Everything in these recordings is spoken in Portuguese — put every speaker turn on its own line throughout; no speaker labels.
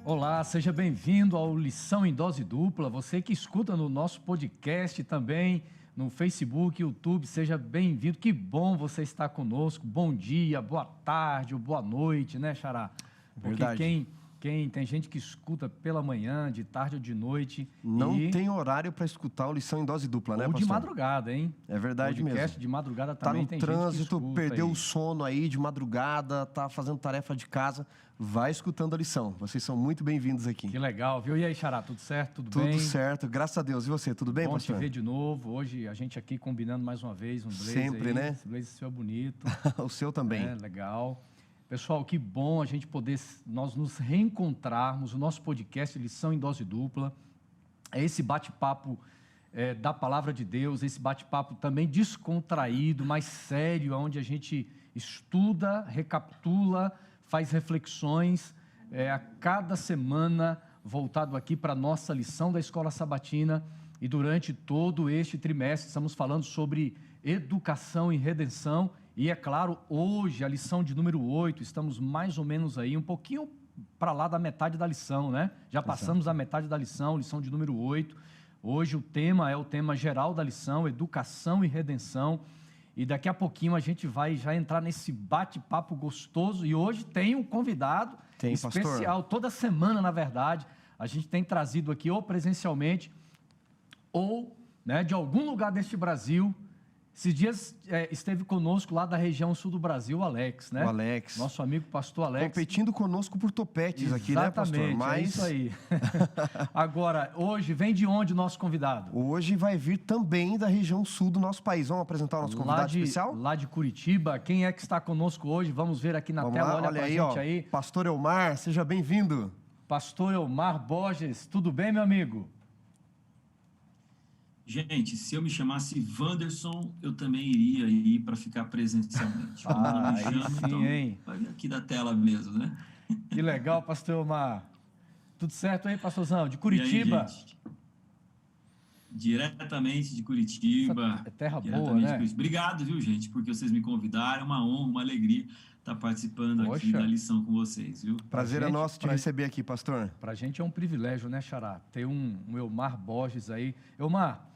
Olá, seja bem-vindo ao Lição em Dose Dupla. Você que escuta no nosso podcast também, no Facebook, YouTube, seja bem-vindo. Que bom você estar conosco. Bom dia, boa tarde ou boa noite, né, Xará? Porque
Verdade.
tem gente que escuta pela manhã, de tarde ou de noite.
Não tem horário para escutar o Lição em Dose Dupla, né,
Ou de
pastor?
madrugada, hein?
É verdade
Podcast
mesmo.
de madrugada
Tá
também
no
tem gente que
trânsito,
escuta
perdeu
aí.
o sono aí de madrugada, tá fazendo tarefa de casa, vai escutando a lição. Vocês são muito bem-vindos aqui.
Que legal, viu? E aí, Xará, tudo certo? Tudo
Tudo
bem?
certo, graças a Deus. E você, tudo bem,
Bom
pastor?
te ver de novo. Hoje a gente aqui combinando mais uma vez um blazer
Sempre,
aí.
né?
Esse blazer seu é bonito.
O seu também.
É, legal. Pessoal, que bom a gente poder, nós nos reencontrarmos, o nosso podcast Lição em Dose Dupla. É esse bate-papo da Palavra de Deus, esse bate-papo também descontraído, mais sério, onde a gente estuda, recapitula, faz reflexões a cada semana, voltado aqui para a nossa lição da Escola Sabatina. E durante todo este trimestre estamos falando sobre educação e redenção. E é claro, hoje, a lição de número 8, estamos mais ou menos aí, um pouquinho para lá da metade da lição, né? Já passamos a metade da lição de número 8. Hoje o tema é o tema geral da lição, educação e redenção. E daqui a pouquinho a gente vai já entrar nesse bate-papo gostoso. E hoje tem um convidado especial.
Pastor?
Toda semana, na verdade, a gente tem trazido aqui ou presencialmente ou, né, de algum lugar deste Brasil. Esses dias esteve conosco lá da região sul do Brasil, o Alex, né?
O Alex.
Nosso amigo pastor Alex.
Competindo conosco por topetes aqui, né, pastor?
Exatamente, é isso aí. Agora, hoje, vem de onde o nosso convidado?
Hoje vai vir também da região sul do nosso país. Vamos apresentar o nosso convidado especial?
Lá de Curitiba. Quem é que está conosco hoje? Vamos ver aqui na tela. Olha pra gente aí.
Pastor Elmar, seja bem-vindo.
Pastor Elmar Borges, tudo bem, meu amigo?
Gente, se eu me chamasse Wanderson, eu também iria ir para ficar presencialmente. Não me chamo,
sim,
então
hein?
vai vir aqui da tela mesmo, né?
Que legal, pastor Elmar. Tudo certo aí, pastorzão? De Curitiba?
E aí, gente? Diretamente de Curitiba.
É terra boa, né?
Obrigado, viu, gente, porque vocês me convidaram. É uma honra, uma alegria estar participando aqui da lição com vocês, viu?
Prazer é nosso te receber aqui, pastor.
Pra gente é um privilégio, né, Xará? Ter um Elmar Borges aí. Elmar,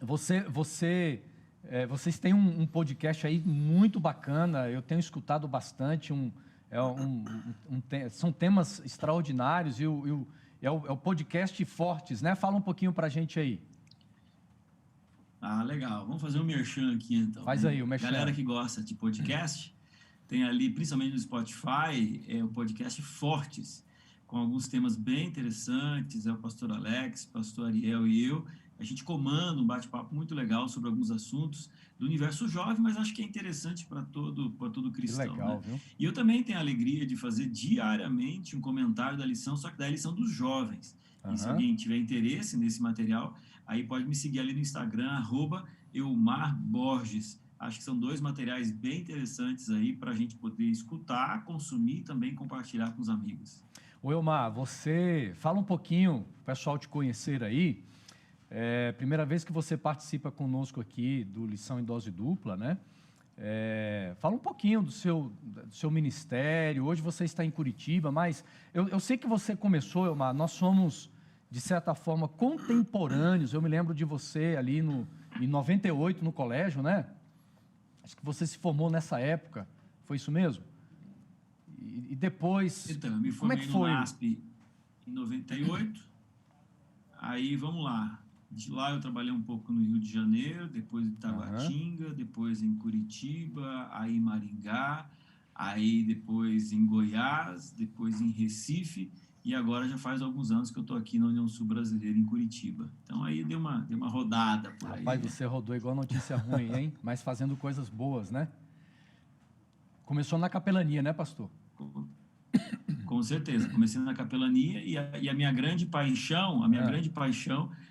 vocês têm um podcast aí muito bacana, eu tenho escutado bastante, são temas extraordinários e é o podcast Fortes, né? Fala um pouquinho pra gente aí.
Ah, legal. Vamos fazer um merchan aqui, então.
Faz aí o merchan.
Galera que gosta de podcast, tem ali, principalmente no Spotify, o podcast Fortes, com alguns temas bem interessantes. É o pastor Alex, pastor Ariel e eu. A gente comanda um bate-papo muito legal sobre alguns assuntos do universo jovem, mas acho que é interessante para todo cristão.
Que legal,
né?
Viu?
E eu também tenho a alegria de fazer diariamente um comentário da lição, só que da lição dos jovens. E se alguém tiver interesse nesse material, aí pode me seguir ali no Instagram, @ElmarBorges. Acho que são 2 materiais bem interessantes aí para a gente poder escutar, consumir e também compartilhar com os amigos.
Ô Elmar, você fala um pouquinho, o pessoal te conhecer aí. Primeira vez que você participa conosco aqui do Lição em Dose Dupla, né? Fala um pouquinho do seu ministério. Hoje você está em Curitiba, mas eu sei que você começou, Elmar, nós somos, de certa forma, contemporâneos. Eu me lembro de você ali em 98 no colégio, né? Acho que você se formou nessa época, foi isso mesmo? E depois...
Então, eu me formei no MASP em 98, aí vamos lá. De lá eu trabalhei um pouco no Rio de Janeiro, depois em Taguatinga, depois em Curitiba, aí em Maringá, aí depois em Goiás, depois em Recife, e agora já faz alguns anos que eu estou aqui na União Sul Brasileira, em Curitiba. Então aí deu uma rodada por aí.
Rapaz, você rodou igual notícia ruim, hein? Mas fazendo coisas boas, né? Começou na capelania, né, pastor?
Com certeza, comecei na capelania e a minha grande paixão,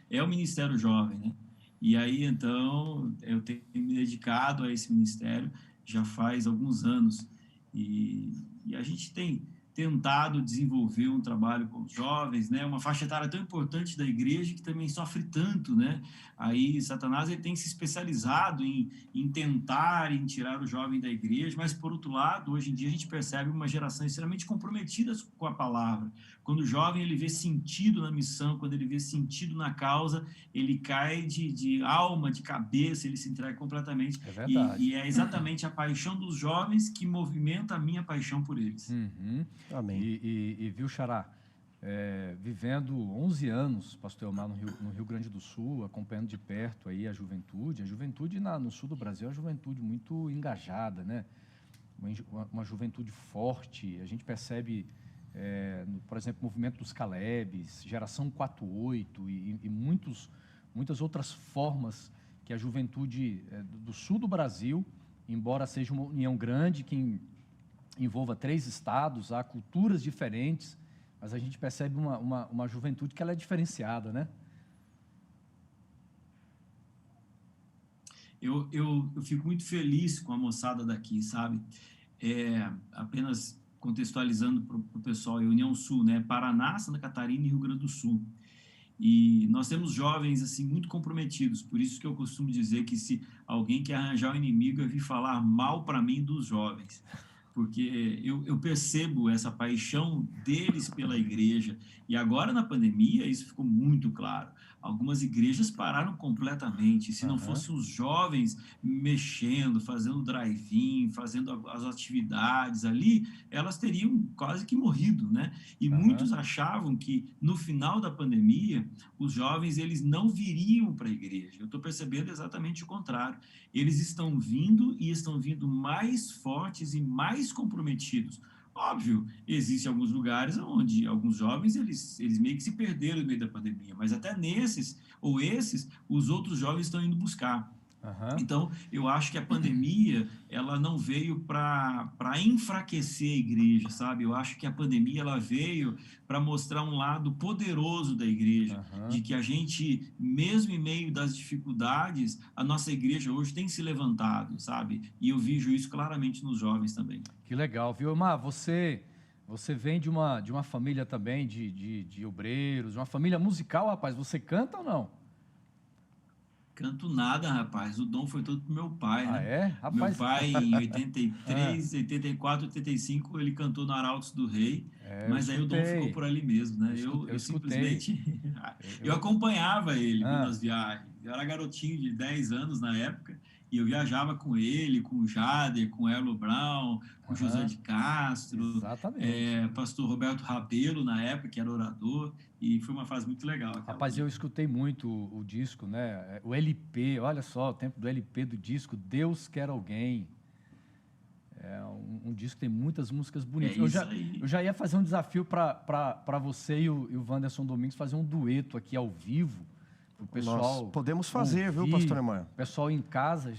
é o Ministério Jovem, né? E aí, então, eu tenho me dedicado a esse ministério já faz alguns anos. E a gente tem tentado desenvolver um trabalho com os jovens, né? Uma faixa etária tão importante da igreja que também sofre tanto, né? Aí Satanás ele tem se especializado em tentar, em tirar o jovem da igreja, mas por outro lado, hoje em dia a gente percebe uma geração extremamente comprometida com a palavra. Quando o jovem ele vê sentido na missão, quando ele vê sentido na causa, ele cai de alma, de cabeça, ele se entrega completamente.
É verdade.
E é exatamente a paixão dos jovens que movimenta a minha paixão por eles.
Uhum.
Amém.
E viu, Xará, vivendo 11 anos, pastor Elmar, no Rio Grande do Sul, acompanhando de perto aí a juventude no sul do Brasil é uma juventude muito engajada, né? Uma juventude forte. A gente percebe, por exemplo, o movimento dos Calebs, geração 48 e muitas outras formas que a juventude do sul do Brasil, embora seja uma união grande, que envolva 3 estados, há culturas diferentes, mas a gente percebe uma juventude que ela é diferenciada, né?
Eu fico muito feliz com a moçada daqui, sabe? Apenas contextualizando para o pessoal, a União Sul, né? Paraná, Santa Catarina e Rio Grande do Sul. E nós temos jovens assim muito comprometidos, por isso que eu costumo dizer que se alguém quer arranjar um inimigo é vir falar mal para mim dos jovens, porque eu percebo essa paixão deles pela igreja. E agora na pandemia isso ficou muito claro. Algumas igrejas pararam completamente. Se não fossem os jovens mexendo, fazendo drive-in, fazendo as atividades ali, elas teriam quase que morrido, né? E muitos achavam que no final da pandemia os jovens eles não viriam para a igreja. Eu estou percebendo exatamente o contrário. Eles estão vindo e estão vindo mais fortes e mais comprometidos. Óbvio, existem alguns lugares onde alguns jovens eles meio que se perderam no meio da pandemia, mas até nesses ou esses, os outros jovens estão indo buscar. Então, eu acho que a pandemia ela não veio para enfraquecer a igreja, sabe? Eu acho que a pandemia ela veio para mostrar um lado poderoso da igreja, de que a gente, mesmo em meio das dificuldades, a nossa igreja hoje tem se levantado, sabe? E eu vejo isso claramente nos jovens também.
Que legal, viu, Elmar? Você vem de uma família também de obreiros, de uma família musical, rapaz. Você canta ou não?
Canto nada, rapaz. O dom foi todo pro meu pai, né?
É? Rapaz...
Meu pai, em 83, 84, 85, ele cantou no Arautos do Rei, mas aí o dom ficou por ali mesmo, né? Eu simplesmente... eu acompanhava ele nas viagens. Eu era garotinho de 10 anos na época, e eu viajava com ele, com o Jader, com o Erlo Brown, com o José de Castro, pastor Roberto Rabelo, na época, que era orador, e foi uma fase muito legal.
Rapaz, eu escutei muito o disco, né? O LP, olha só, o tempo do LP do disco, Deus Quer Alguém. É um disco que tem muitas músicas bonitas. Eu já ia fazer um desafio para você e o Wanderson Domingos fazer um dueto aqui ao vivo. O pessoal
nós podemos fazer, viu, pastor Emar?
O pessoal em casa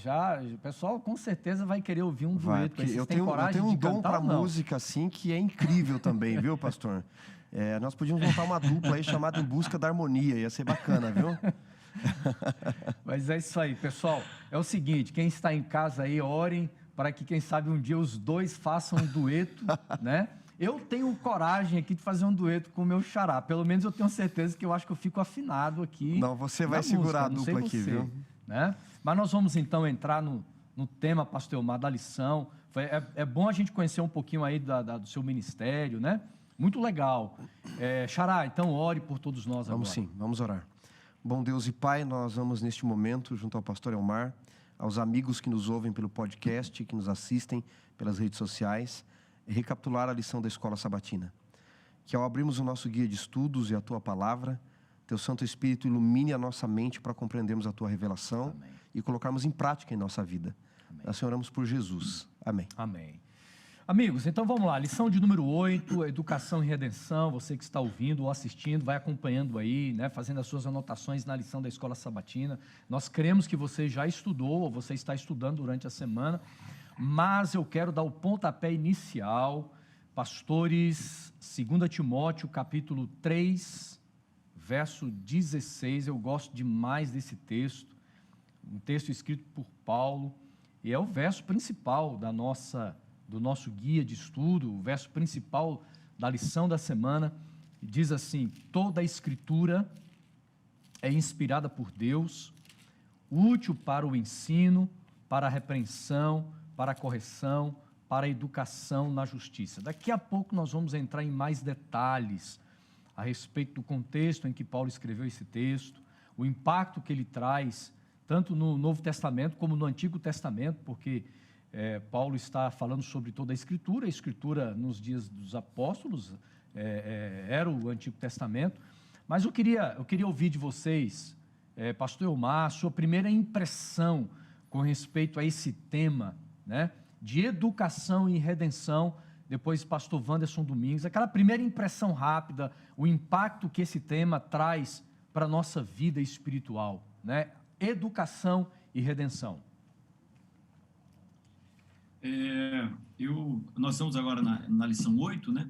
o pessoal com certeza vai querer ouvir um dueto.
Eu tenho um dom para música assim que é incrível também, viu, pastor? Nós podíamos montar uma dupla aí chamada Em Busca da Harmonia, ia ser bacana, viu?
Mas é isso aí, pessoal. É o seguinte, quem está em casa aí, orem para que, quem sabe, um dia os dois façam um dueto, né? Eu tenho coragem aqui de fazer um dueto com o meu xará. Pelo menos eu tenho certeza que eu acho que eu fico afinado aqui.
Não, você vai segurar a dupla aqui, viu?
Né? Mas nós vamos então entrar no tema, pastor Elmar, da lição. É bom a gente conhecer um pouquinho aí do seu ministério, né? Muito legal. Xará, então ore por todos nós agora.
Vamos sim, vamos orar. Bom Deus e Pai, nós vamos neste momento, junto ao pastor Elmar, aos amigos que nos ouvem pelo podcast, que nos assistem pelas redes sociais, recapitular a lição da Escola Sabatina. Que ao abrirmos o nosso guia de estudos e a Tua Palavra, Teu Santo Espírito ilumine a nossa mente para compreendermos a Tua revelação. Amém. E colocarmos em prática em nossa vida. Amém. Nós oramos por Jesus. Amém.
Amém. Amigos, então vamos lá, lição de número 8, Educação e Redenção. Você que está ouvindo ou assistindo, vai acompanhando aí, né, fazendo as suas anotações na lição da Escola Sabatina. Nós cremos que você já estudou ou você está estudando durante a semana, mas eu quero dar o pontapé inicial. Pastores, 2 Timóteo, capítulo 3, verso 16. Eu gosto demais desse texto, um texto escrito por Paulo, e é o verso principal do nosso guia de estudo, o verso principal da lição da semana. Diz assim: toda a Escritura é inspirada por Deus, útil para o ensino, para a repreensão, para a correção, para a educação na justiça. Daqui a pouco nós vamos entrar em mais detalhes a respeito do contexto em que Paulo escreveu esse texto, o impacto que ele traz, tanto no Novo Testamento como no Antigo Testamento, porque Paulo está falando sobre toda a Escritura nos dias dos apóstolos, era o Antigo Testamento. Mas eu queria ouvir de vocês, pastor Elmar, sua primeira impressão com respeito a esse tema, né, de educação e redenção. Depois, pastor Wanderson Domingues, aquela primeira impressão rápida, o impacto que esse tema traz para a nossa vida espiritual, né? Educação e redenção.
Nós estamos agora na lição 8, né?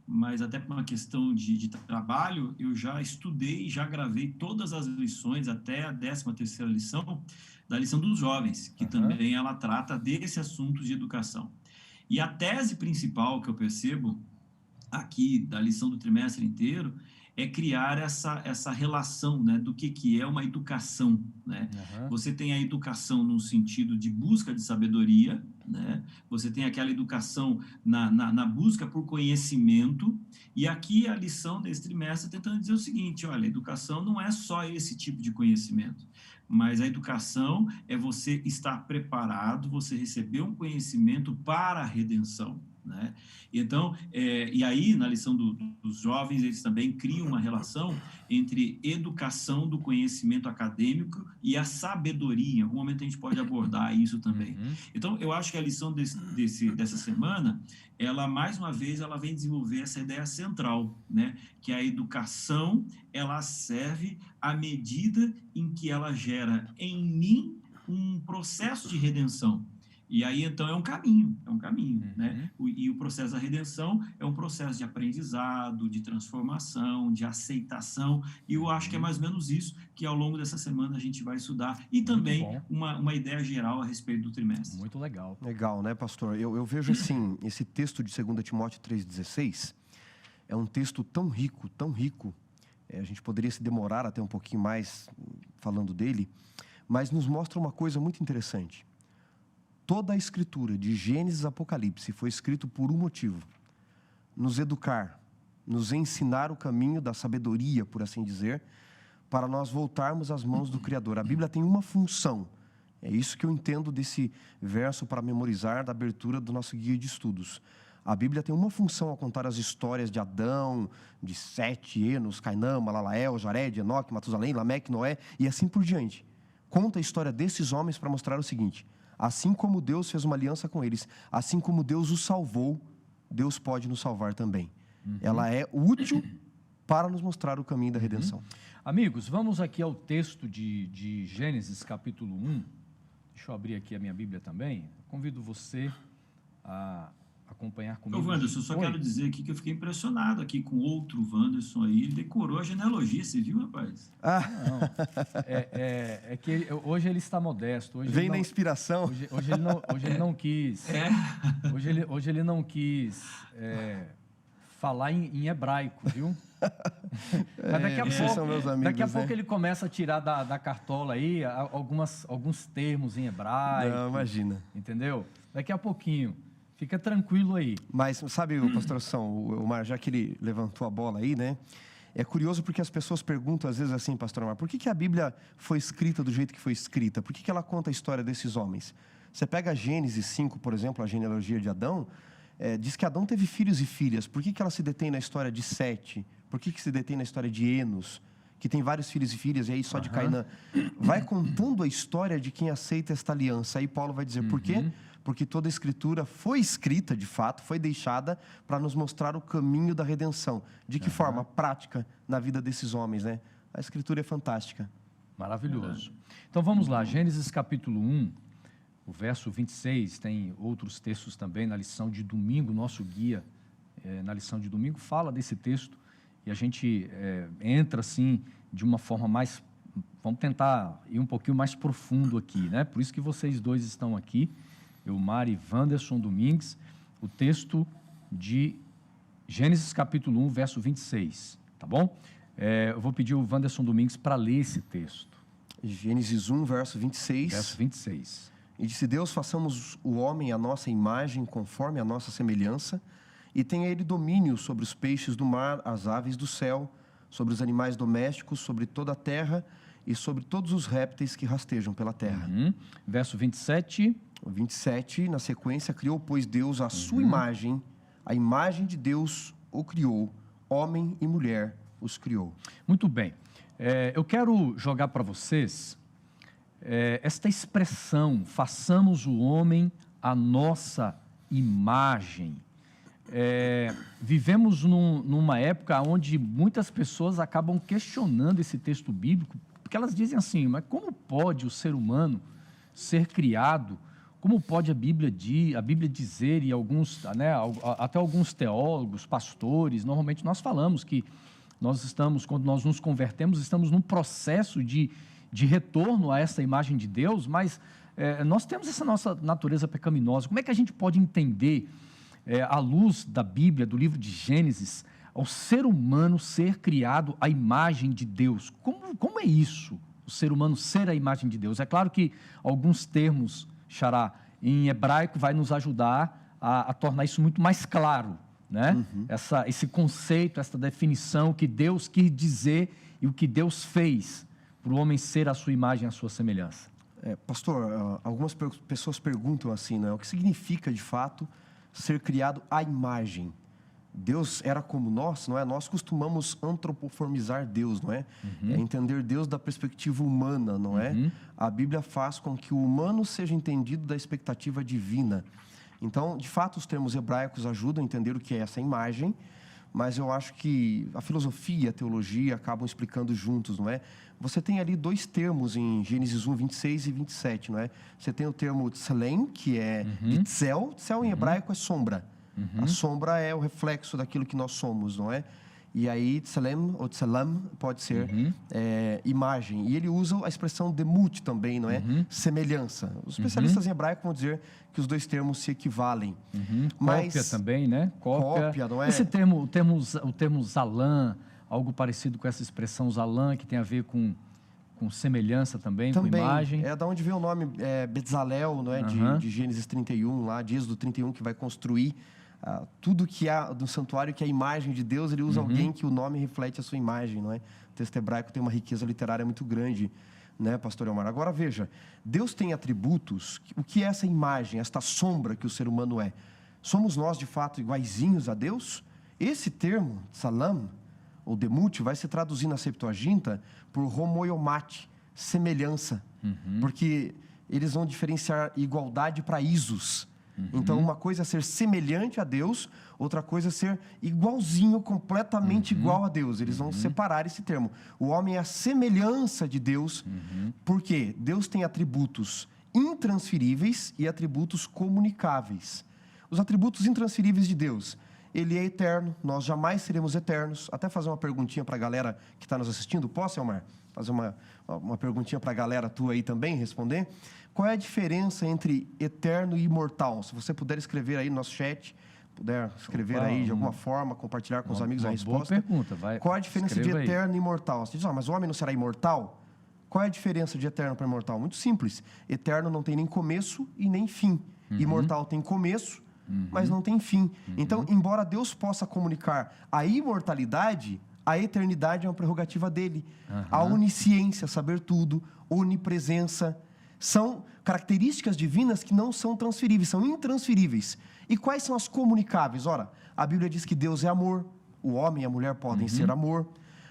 Mas até por uma questão de trabalho, eu já estudei, já gravei todas as lições, até a 13ª lição, da lição dos jovens, que também ela trata desse assunto de educação. E a tese principal que eu percebo aqui da lição do trimestre inteiro é criar essa relação, né, do que é uma educação, né? Você tem a educação no sentido de busca de sabedoria, né? Você tem aquela educação na busca por conhecimento, e aqui a lição desse trimestre tentando dizer o seguinte: olha, a educação não é só esse tipo de conhecimento, mas a educação é você estar preparado, você receber um conhecimento para a redenção, né? Então, e aí na lição dos jovens, eles também criam uma relação entre educação do conhecimento acadêmico e a sabedoria. Em algum momento a gente pode abordar isso também. Então, eu acho que a lição dessa semana, ela mais uma vez, ela vem desenvolver essa ideia central, né? Que a educação, ela serve à medida em que ela gera em mim um processo de redenção. E aí, então, é um caminho, né? E o processo da redenção é um processo de aprendizado, de transformação, de aceitação, e eu acho que é mais ou menos isso que ao longo dessa semana a gente vai estudar, e também uma ideia geral a respeito do trimestre.
Muito legal.
Legal, né, pastor? Eu vejo assim, esse texto de 2 Timóteo 3,16 é um texto tão rico, a gente poderia se demorar até um pouquinho mais falando dele, mas nos mostra uma coisa muito interessante. Toda a Escritura, de Gênesis a Apocalipse, foi escrito por um motivo: nos educar, nos ensinar o caminho da sabedoria, por assim dizer, para nós voltarmos às mãos do Criador. A Bíblia tem uma função. É isso que eu entendo desse verso para memorizar da abertura do nosso guia de estudos. A Bíblia tem uma função ao contar as histórias de Adão, de Sete, Enos, Cainã, Malalael, Jared, Enoque, Matusalém, Lameque, Noé e assim por diante. Conta a história desses homens para mostrar o seguinte: assim como Deus fez uma aliança com eles, assim como Deus os salvou, Deus pode nos salvar também. Ela é útil para nos mostrar o caminho da redenção.
Amigos, vamos aqui ao texto de Gênesis, capítulo 1. Deixa eu abrir aqui a minha Bíblia também. Convido você a acompanhar comigo.
Ô, Wanderson, eu só quero dizer aqui que eu fiquei impressionado aqui com outro Wanderson aí. Ele decorou a genealogia, você viu, rapaz?
Não, é que hoje ele está modesto. Hoje
Vem na inspiração.
Hoje ele não quis. Hoje ele não quis falar em hebraico, viu? Mas daqui a pouco ele começa a tirar da cartola aí alguns termos em hebraico.
Não, imagina.
Entendeu? Daqui a pouquinho. Fica tranquilo aí.
Mas sabe, pastor Omar, já que ele levantou a bola aí, né? É curioso porque as pessoas perguntam às vezes assim, pastor Omar, por que a Bíblia foi escrita do jeito que foi escrita? Por que ela conta a história desses homens? Você pega Gênesis 5, por exemplo, a genealogia de Adão, diz que Adão teve filhos e filhas. Por que ela se detém na história de Sete? Por que se detém na história de Enos, que tem vários filhos e filhas, e aí só de Cainã? Vai contando a história de quem aceita esta aliança. Aí Paulo vai dizer, por quê? Porque toda a Escritura foi escrita, de fato, foi deixada para nos mostrar o caminho da redenção. De que forma? Prática na vida desses homens, né? A Escritura é fantástica.
Maravilhoso. Então vamos lá, Gênesis capítulo 1, o verso 26, tem outros textos também na lição de domingo, nosso guia na lição de domingo fala desse texto, e a gente entra assim de uma forma mais, vamos tentar ir um pouquinho mais profundo aqui, né? Por isso que vocês dois estão aqui, Elmar e Wanderson Domingues. O texto de Gênesis capítulo 1, verso 26, tá bom? Eu vou pedir o Wanderson Domingues para ler esse texto.
Gênesis 1, verso 26.
Verso 26.
E disse Deus, façamos o homem à nossa imagem, conforme a nossa semelhança, e tenha ele domínio sobre os peixes do mar, as aves do céu, sobre os animais domésticos, sobre toda a terra e sobre todos os répteis que rastejam pela terra.
Verso 27.
27, na sequência, criou, pois, Deus a sua imagem, a imagem de Deus o criou, homem e mulher os criou.
Muito bem. Eu quero jogar para vocês esta expressão, façamos o homem à nossa imagem. Vivemos numa época onde muitas pessoas acabam questionando esse texto bíblico, porque elas dizem assim, mas como pode o ser humano ser criado? Como pode a Bíblia dizer, e alguns, até alguns teólogos, pastores, normalmente nós falamos que quando nós nos convertemos, estamos num processo de retorno a essa imagem de Deus, mas nós temos essa nossa natureza pecaminosa. Como é que a gente pode entender, à luz da Bíblia, do livro de Gênesis, o ser humano ser criado à imagem de Deus? Como é isso, o ser humano ser a imagem de Deus? É claro que alguns termos, Xará, em hebraico vai nos ajudar a tornar isso muito mais claro, né? Esse conceito, essa definição, o que Deus quis dizer e o que Deus fez para o homem ser a sua imagem, a sua semelhança.
Pastor, algumas pessoas perguntam assim, né? O que significa, de fato, ser criado à imagem? Deus era como nós, não é? Nós costumamos antropoformizar Deus, não é? Entender Deus da perspectiva humana, não é? A Bíblia faz com que o humano seja entendido da expectativa divina. Então, de fato, os termos hebraicos ajudam a entender o que é essa imagem, mas eu acho que a filosofia e a teologia acabam explicando juntos, não é? Você tem ali dois termos em Gênesis 1, 26 e 27, não é? Você tem o termo tselem, que é de tzel. Tzel em hebraico é sombra. A sombra é o reflexo daquilo que nós somos, não é? E aí, tselem ou tselam pode ser imagem. E ele usa a expressão demut também, não é? Semelhança. Os especialistas em hebraico vão dizer que os dois termos se equivalem. Mas,
cópia também, né?
Cópia, não é?
Esse termo, o termo zalam, algo parecido com essa expressão zalam, que tem a ver com semelhança também, com imagem.
É da onde vem o nome Bezalel, não é? De Gênesis 31, lá, de Êxodo 31, que vai construir tudo que há do santuário, que é a imagem de Deus. Ele usa alguém que o nome reflete a sua imagem, não é? O texto hebraico tem uma riqueza literária muito grande, né, pastor Elmar? Agora, veja, Deus tem atributos. O que é essa imagem, esta sombra que o ser humano é? Somos nós, de fato, iguaizinhos a Deus? Esse termo, salam, ou demut, vai se traduzir na Septuaginta por homoiomate, semelhança. Porque eles vão diferenciar igualdade para isos. Então, uma coisa é ser semelhante a Deus, outra coisa é ser igualzinho, completamente igual a Deus. Eles vão separar esse termo. O homem é a semelhança de Deus, porque Deus tem atributos intransferíveis e atributos comunicáveis. Os atributos intransferíveis de Deus: Ele é eterno, nós jamais seremos eternos. Até fazer uma perguntinha para a galera que está nos assistindo. Posso, Elmar? Fazer uma perguntinha para a galera tua aí também, responder. Qual é a diferença entre eterno e imortal? Se você puder escrever aí no nosso chat, puder escrever aí de alguma forma, compartilhar com os amigos a resposta.
Boa pergunta, vai.
Qual é a diferença de eterno e imortal? Você diz, mas o homem não será imortal? Qual é a diferença de eterno para imortal? Muito simples. Eterno não tem nem começo e nem fim. Imortal tem começo, mas não tem fim. Então, embora Deus possa comunicar a imortalidade, a eternidade é uma prerrogativa dele. A onisciência, saber tudo, onipresença, são características divinas que não são transferíveis, são intransferíveis. E quais são as comunicáveis? Ora, a Bíblia diz que Deus é amor, o homem e a mulher podem ser amor.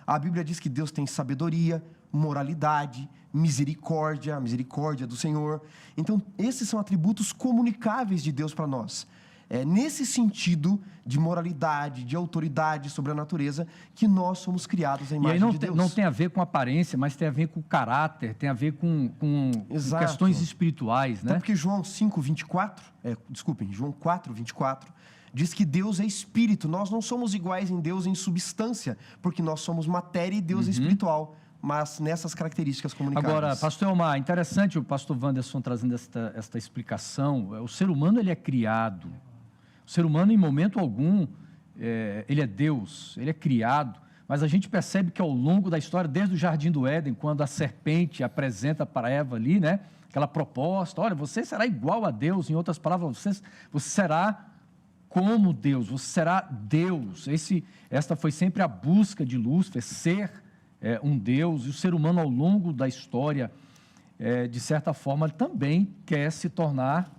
A Bíblia diz que Deus tem sabedoria, moralidade, misericórdia, a misericórdia do Senhor. Então, esses são atributos comunicáveis de Deus para nós. É nesse sentido de moralidade, de autoridade sobre a natureza, que nós somos criados à imagem de Deus.
Não tem a ver com aparência, mas tem a ver com caráter, tem a ver com questões espirituais, né?
Até porque João 4, 24, diz que Deus é espírito. Nós não somos iguais em Deus em substância, porque nós somos matéria e Deus é espiritual, mas nessas características comunicáveis.
Agora, pastor Elmar, interessante o pastor Wanderson trazendo esta explicação. O ser humano, ele é criado. O ser humano, em momento algum, ele é Deus, ele é criado, mas a gente percebe que ao longo da história, desde o Jardim do Éden, quando a serpente apresenta para Eva ali, né, aquela proposta, olha, você será igual a Deus, em outras palavras, você será como Deus, você será Deus. Esta foi sempre a busca de Lúcifer, ser um Deus, e o ser humano ao longo da história, de certa forma, também quer se tornar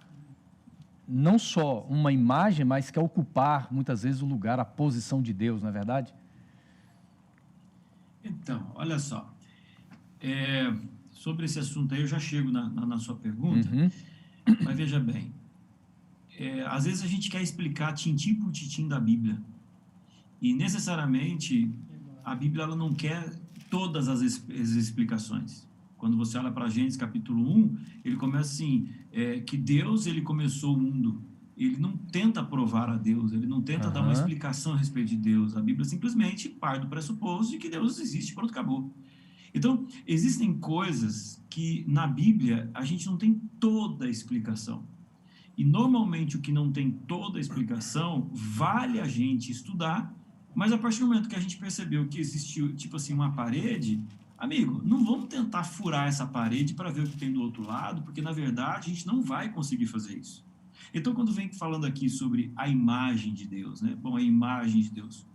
não só uma imagem, mas quer ocupar muitas vezes o lugar, a posição de Deus, não é verdade?
Então, olha só, sobre esse assunto aí eu já chego na sua pergunta, mas veja bem, às vezes a gente quer explicar tintim por tintim da Bíblia, e necessariamente a Bíblia ela não quer todas as explicações. Quando você olha para Gênesis capítulo 1, ele começa assim, que Deus ele começou o mundo. Ele não tenta provar a Deus, ele não tenta dar uma explicação a respeito de Deus. A Bíblia simplesmente parte do pressuposto de que Deus existe, pronto, acabou. Então, existem coisas que na Bíblia a gente não tem toda a explicação. E normalmente o que não tem toda a explicação vale a gente estudar, mas a partir do momento que a gente percebeu que existiu, tipo assim, uma parede, amigo, não vamos tentar furar essa parede para ver o que tem do outro lado, porque na verdade a gente não vai conseguir fazer isso. Então, quando vem falando aqui sobre a imagem de Deus, né? Bom, a imagem de Deus.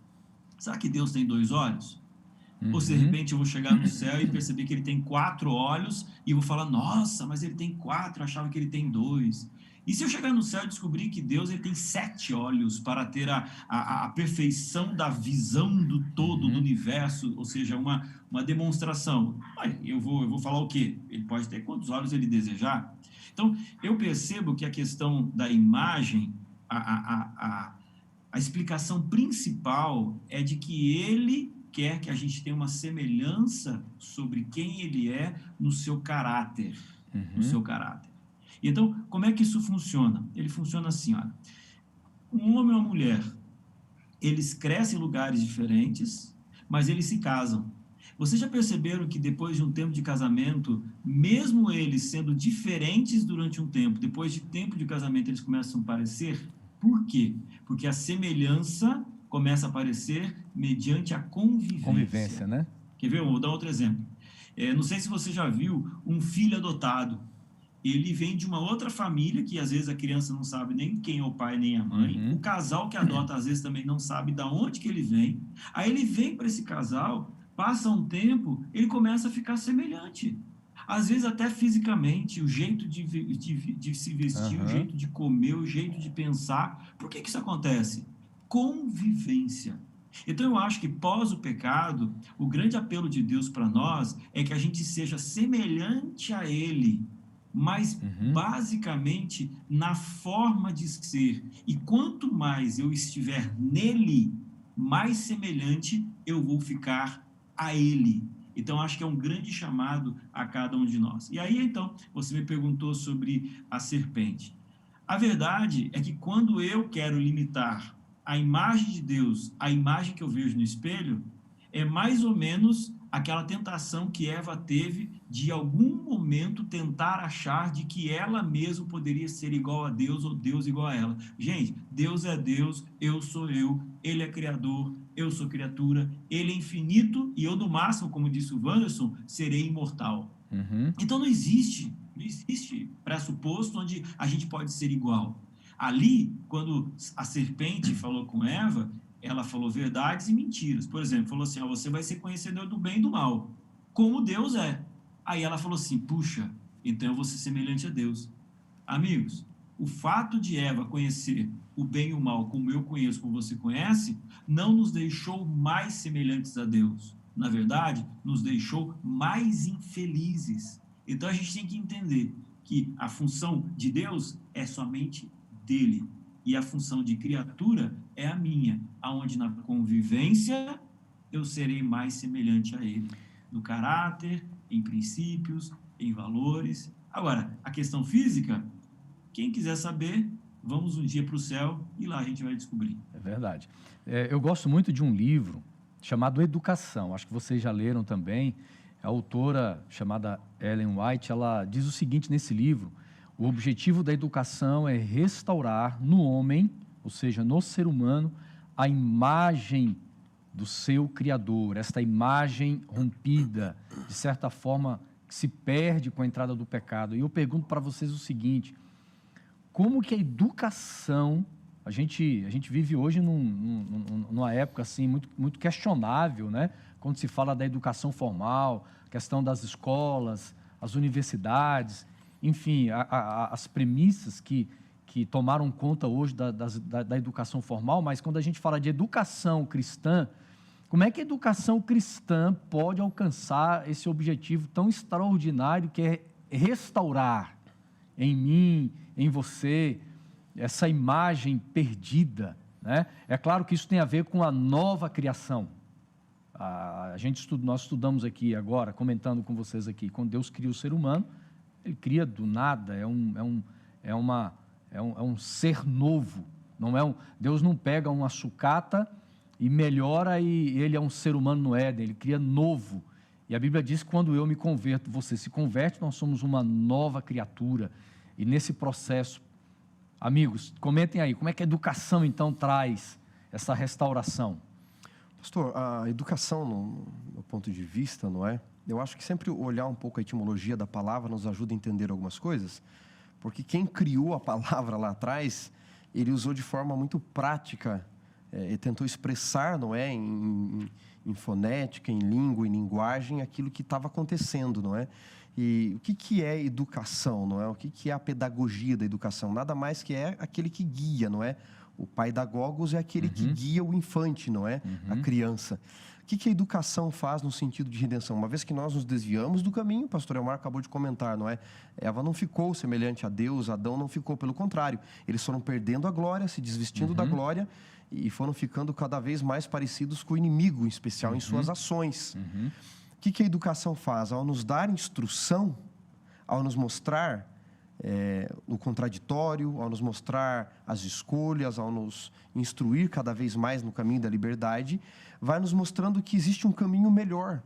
Será que Deus tem 2 olhos? Ou se de repente eu vou chegar no céu e perceber que ele tem 4 olhos e eu vou falar, nossa, mas ele tem 4, eu achava que ele tem 2. E se eu chegar no céu e descobrir que Deus ele tem 7 olhos para ter a perfeição da visão do todo do universo, ou seja, uma demonstração, eu vou falar o quê? Ele pode ter quantos olhos ele desejar. Então, eu percebo que a questão da imagem, a explicação principal é de que ele quer que a gente tenha uma semelhança sobre quem ele é no seu caráter. No seu caráter. Então, como é que isso funciona? Ele funciona assim, olha. Um homem ou uma mulher, eles crescem em lugares diferentes, mas eles se casam. Vocês já perceberam que depois de um tempo de casamento, mesmo eles sendo diferentes durante um tempo, depois de tempo de casamento eles começam a parecer? Por quê? Porque a semelhança começa a aparecer mediante a convivência.
Convivência, né?
Quer ver? Eu vou dar outro exemplo. Não sei se você já viu um filho adotado. Ele vem de uma outra família, que às vezes a criança não sabe nem quem é o pai nem a mãe. O casal que adota, às vezes, também não sabe de onde que ele vem. Aí ele vem para esse casal, passa um tempo, ele começa a ficar semelhante. Às vezes até fisicamente, o jeito de se vestir, o jeito de comer, o jeito de pensar. Por que isso acontece? Convivência. Então eu acho que pós o pecado, o grande apelo de Deus para nós é que a gente seja semelhante a Ele, mas basicamente na forma de ser. E quanto mais eu estiver nele, mais semelhante eu vou ficar a Ele. Então, acho que é um grande chamado a cada um de nós. E aí, então, você me perguntou sobre a serpente. A verdade é que quando eu quero limitar a imagem de Deus, a imagem que eu vejo no espelho, é mais ou menos aquela tentação que Eva teve de, em algum momento, tentar achar de que ela mesma poderia ser igual a Deus ou Deus igual a ela. Gente, Deus é Deus, eu sou eu, Ele é Criador, eu sou criatura, Ele é infinito e eu, no máximo, como disse o Wanderson, serei imortal. Então não existe pressuposto onde a gente pode ser igual. Ali, quando a serpente falou com Eva, ela falou verdades e mentiras. Por exemplo, falou assim, você vai ser conhecedor do bem e do mal, como Deus é. Aí ela falou assim, puxa, então eu vou ser semelhante a Deus. Amigos, o fato de Eva conhecer o bem e o mal como eu conheço, como você conhece, não nos deixou mais semelhantes a Deus. Na verdade, nos deixou mais infelizes. Então a gente tem que entender que a função de Deus é somente dele. E a função de criatura é a minha, aonde na convivência eu serei mais semelhante a ele. No caráter, em princípios, em valores. Agora, a questão física, quem quiser saber, vamos um dia para o céu e lá a gente vai descobrir.
É verdade. Eu gosto muito de um livro chamado Educação. Acho que vocês já leram também. A autora, chamada Ellen White, ela diz o seguinte nesse livro: o objetivo da educação é restaurar no homem, ou seja, no ser humano, a imagem do seu Criador, esta imagem rompida, de certa forma, que se perde com a entrada do pecado. E eu pergunto para vocês o seguinte: como que a educação, a gente vive hoje numa época assim, muito questionável, né? Quando se fala da educação formal, questão das escolas, as universidades, enfim, as premissas que tomaram conta hoje da educação formal, mas quando a gente fala de educação cristã, como é que a educação cristã pode alcançar esse objetivo tão extraordinário que é restaurar em mim, em você, essa imagem perdida, né? É claro que isso tem a ver com a nova criação. Nós estudamos aqui agora, comentando com vocês aqui, quando Deus cria o ser humano, Ele cria do nada, é um ser novo. Deus não pega uma sucata e melhora e ele é um ser humano no Éden, ele cria novo. E a Bíblia diz que quando eu me converto, você se converte, nós somos uma nova criatura. E nesse processo, amigos, comentem aí, como é que a educação então traz essa restauração?
Pastor, a educação, no ponto de vista, não é? Eu acho que sempre olhar um pouco a etimologia da palavra nos ajuda a entender algumas coisas, porque quem criou a palavra lá atrás, ele usou de forma muito prática, e tentou expressar, não é, em fonética, em língua, em linguagem, aquilo que estava acontecendo, não é? E o que é educação, não é? O que é a pedagogia da educação? Nada mais que é aquele que guia, não é? O paidagogos é aquele que guia o infante, não é? A criança. O que a educação faz no sentido de redenção? Uma vez que nós nos desviamos do caminho, o pastor Elmar acabou de comentar, não é? Eva não ficou semelhante a Deus, Adão não ficou, pelo contrário. Eles foram perdendo a glória, se desvestindo da glória e foram ficando cada vez mais parecidos com o inimigo, em especial em suas ações. O que a educação faz? Ao nos dar instrução, ao nos mostrar o contraditório, ao nos mostrar as escolhas, ao nos instruir cada vez mais no caminho da liberdade, vai nos mostrando que existe um caminho melhor.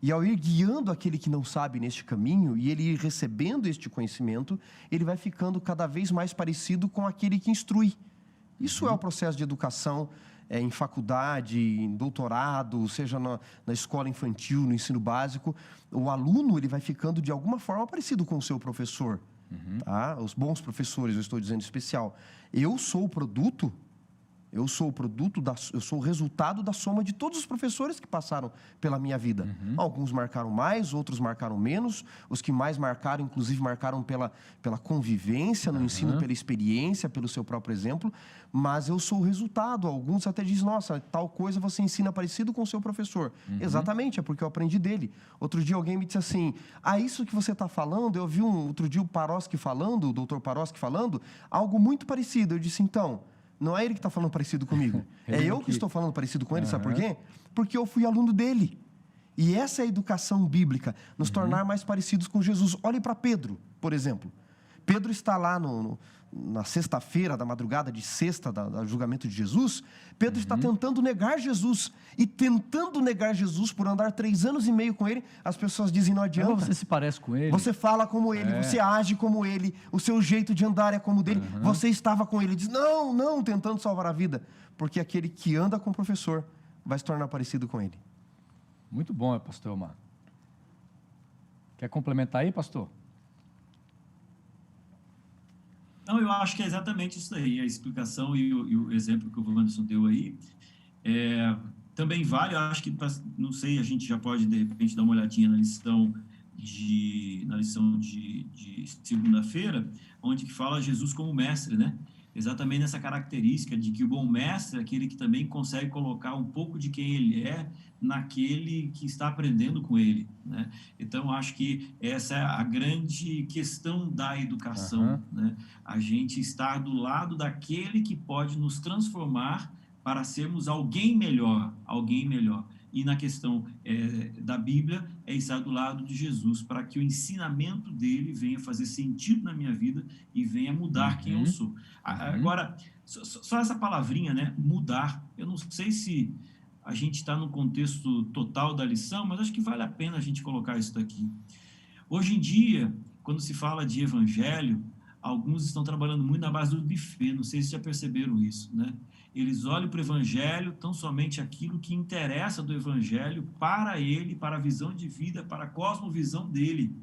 E ao ir guiando aquele que não sabe neste caminho, e ele ir recebendo este conhecimento, ele vai ficando cada vez mais parecido com aquele que instrui. Isso é o processo de educação em faculdade, em doutorado, seja na escola infantil, no ensino básico. O aluno ele vai ficando de alguma forma parecido com o seu professor. Tá? Os bons professores, eu estou dizendo em especial. Eu sou o resultado da soma de todos os professores que passaram pela minha vida. Alguns marcaram mais, outros marcaram menos. Os que mais marcaram, inclusive, marcaram pela convivência no ensino, pela experiência, pelo seu próprio exemplo. Mas eu sou o resultado. Alguns até dizem, nossa, tal coisa você ensina parecido com o seu professor. Exatamente, é porque eu aprendi dele. Outro dia alguém me disse assim, isso que você está falando, eu vi outro dia o Paroski falando, o doutor Paroski falando, algo muito parecido. Eu disse, então... Não é ele que está falando parecido comigo. É eu que estou falando parecido com ele, sabe por quê? Porque eu fui aluno dele. E essa é a educação bíblica, nos tornar mais parecidos com Jesus. Olhe para Pedro, por exemplo. Pedro está lá na sexta-feira, da madrugada de sexta, do julgamento de Jesus. Pedro está tentando negar Jesus. E tentando negar Jesus por andar 3 anos e meio com ele, as pessoas dizem, não adianta.
Você se parece com ele.
Você fala como ele, você age como ele, o seu jeito de andar é como o dele. Você estava com ele. Ele diz, não, tentando salvar a vida. Porque aquele que anda com o professor vai se tornar parecido com ele.
Muito bom, pastor Elmar. Quer complementar aí, pastor?
Não, eu acho que é exatamente isso aí, a explicação e o exemplo que o Wanderson deu aí. Também vale, eu acho que, não sei, a gente já pode, de repente, dar uma olhadinha na lição de segunda-feira, onde que fala Jesus como mestre, né? Exatamente nessa característica de que o bom mestre é aquele que também consegue colocar um pouco de quem ele é naquele que está aprendendo com ele, né? Então, acho que essa é a grande questão da educação, né? A gente estar do lado daquele que pode nos transformar para sermos alguém melhor. E na questão da Bíblia, é estar do lado de Jesus, para que o ensinamento dele venha fazer sentido na minha vida e venha mudar quem eu sou. Agora, só essa palavrinha, né? Mudar. Eu não sei se a gente está no contexto total da lição, mas acho que vale a pena a gente colocar isso daqui. Hoje em dia, quando se fala de evangelho, alguns estão trabalhando muito na base do buffet, não sei se já perceberam isso, né? Eles olham para o evangelho, tão somente aquilo que interessa do evangelho para ele, para a visão de vida, para a cosmovisão dele.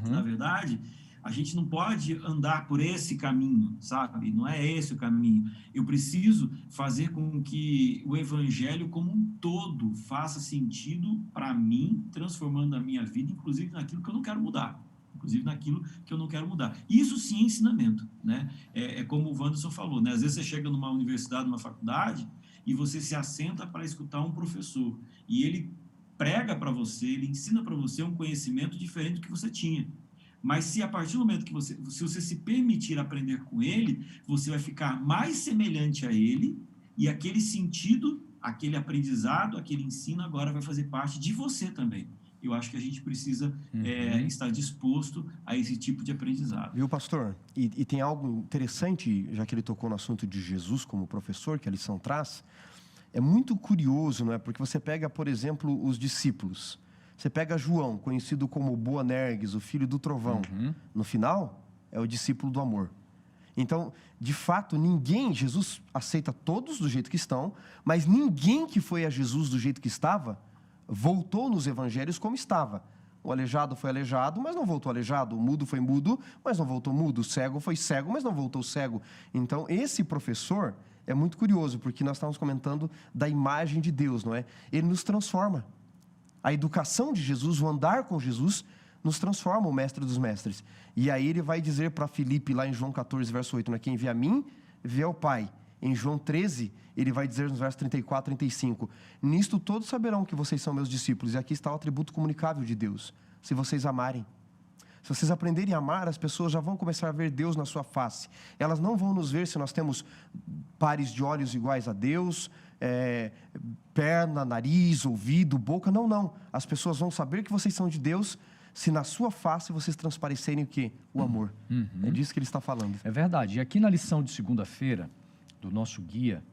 Na verdade, a gente não pode andar por esse caminho, sabe? Não é esse o caminho. Eu preciso fazer com que o evangelho como um todo faça sentido para mim, transformando a minha vida, inclusive naquilo que eu não quero mudar. Inclusive naquilo que eu não quero mudar. Isso sim é ensinamento, né? É como o Wanderson falou, né? Às vezes você chega numa universidade, numa faculdade, e você se assenta para escutar um professor. E ele prega para você, ele ensina para você um conhecimento diferente do que você tinha. Mas se a partir do momento que se você se permitir aprender com ele, você vai ficar mais semelhante a ele, e aquele sentido, aquele aprendizado, aquele ensino agora vai fazer parte de você também. Eu acho que a gente precisa estar disposto a esse tipo de aprendizado.
Viu, pastor? E tem algo interessante, já que ele tocou no assunto de Jesus como professor, que a lição traz. É muito curioso, não é? Porque você pega, por exemplo, os discípulos. Você pega João, conhecido como Boanerges, o filho do trovão. No final, é o discípulo do amor. Então, de fato, Jesus aceita todos do jeito que estão, mas ninguém que foi a Jesus do jeito que estava, voltou nos evangelhos como estava. O aleijado foi aleijado, mas não voltou aleijado. O mudo foi mudo, mas não voltou mudo. O cego foi cego, mas não voltou cego. Então, esse professor é muito curioso, porque nós estávamos comentando da imagem de Deus, não é? Ele nos transforma. A educação de Jesus, o andar com Jesus, nos transforma o mestre dos mestres. E aí ele vai dizer para Filipe, lá em João 14, verso 8, né? Quem vê a mim, vê ao Pai. Em João 13, ele vai dizer nos versos 34 e 35, nisto todos saberão que vocês são meus discípulos. E aqui está o atributo comunicável de Deus, se vocês amarem. Se vocês aprenderem a amar, as pessoas já vão começar a ver Deus na sua face. Elas não vão nos ver se nós temos pares de olhos iguais a Deus, perna, nariz, ouvido, boca. Não, não. As pessoas vão saber que vocês são de Deus se na sua face vocês transparecerem o quê? O amor. É disso que ele está falando.
É verdade. E aqui na lição de segunda-feira, do nosso guia,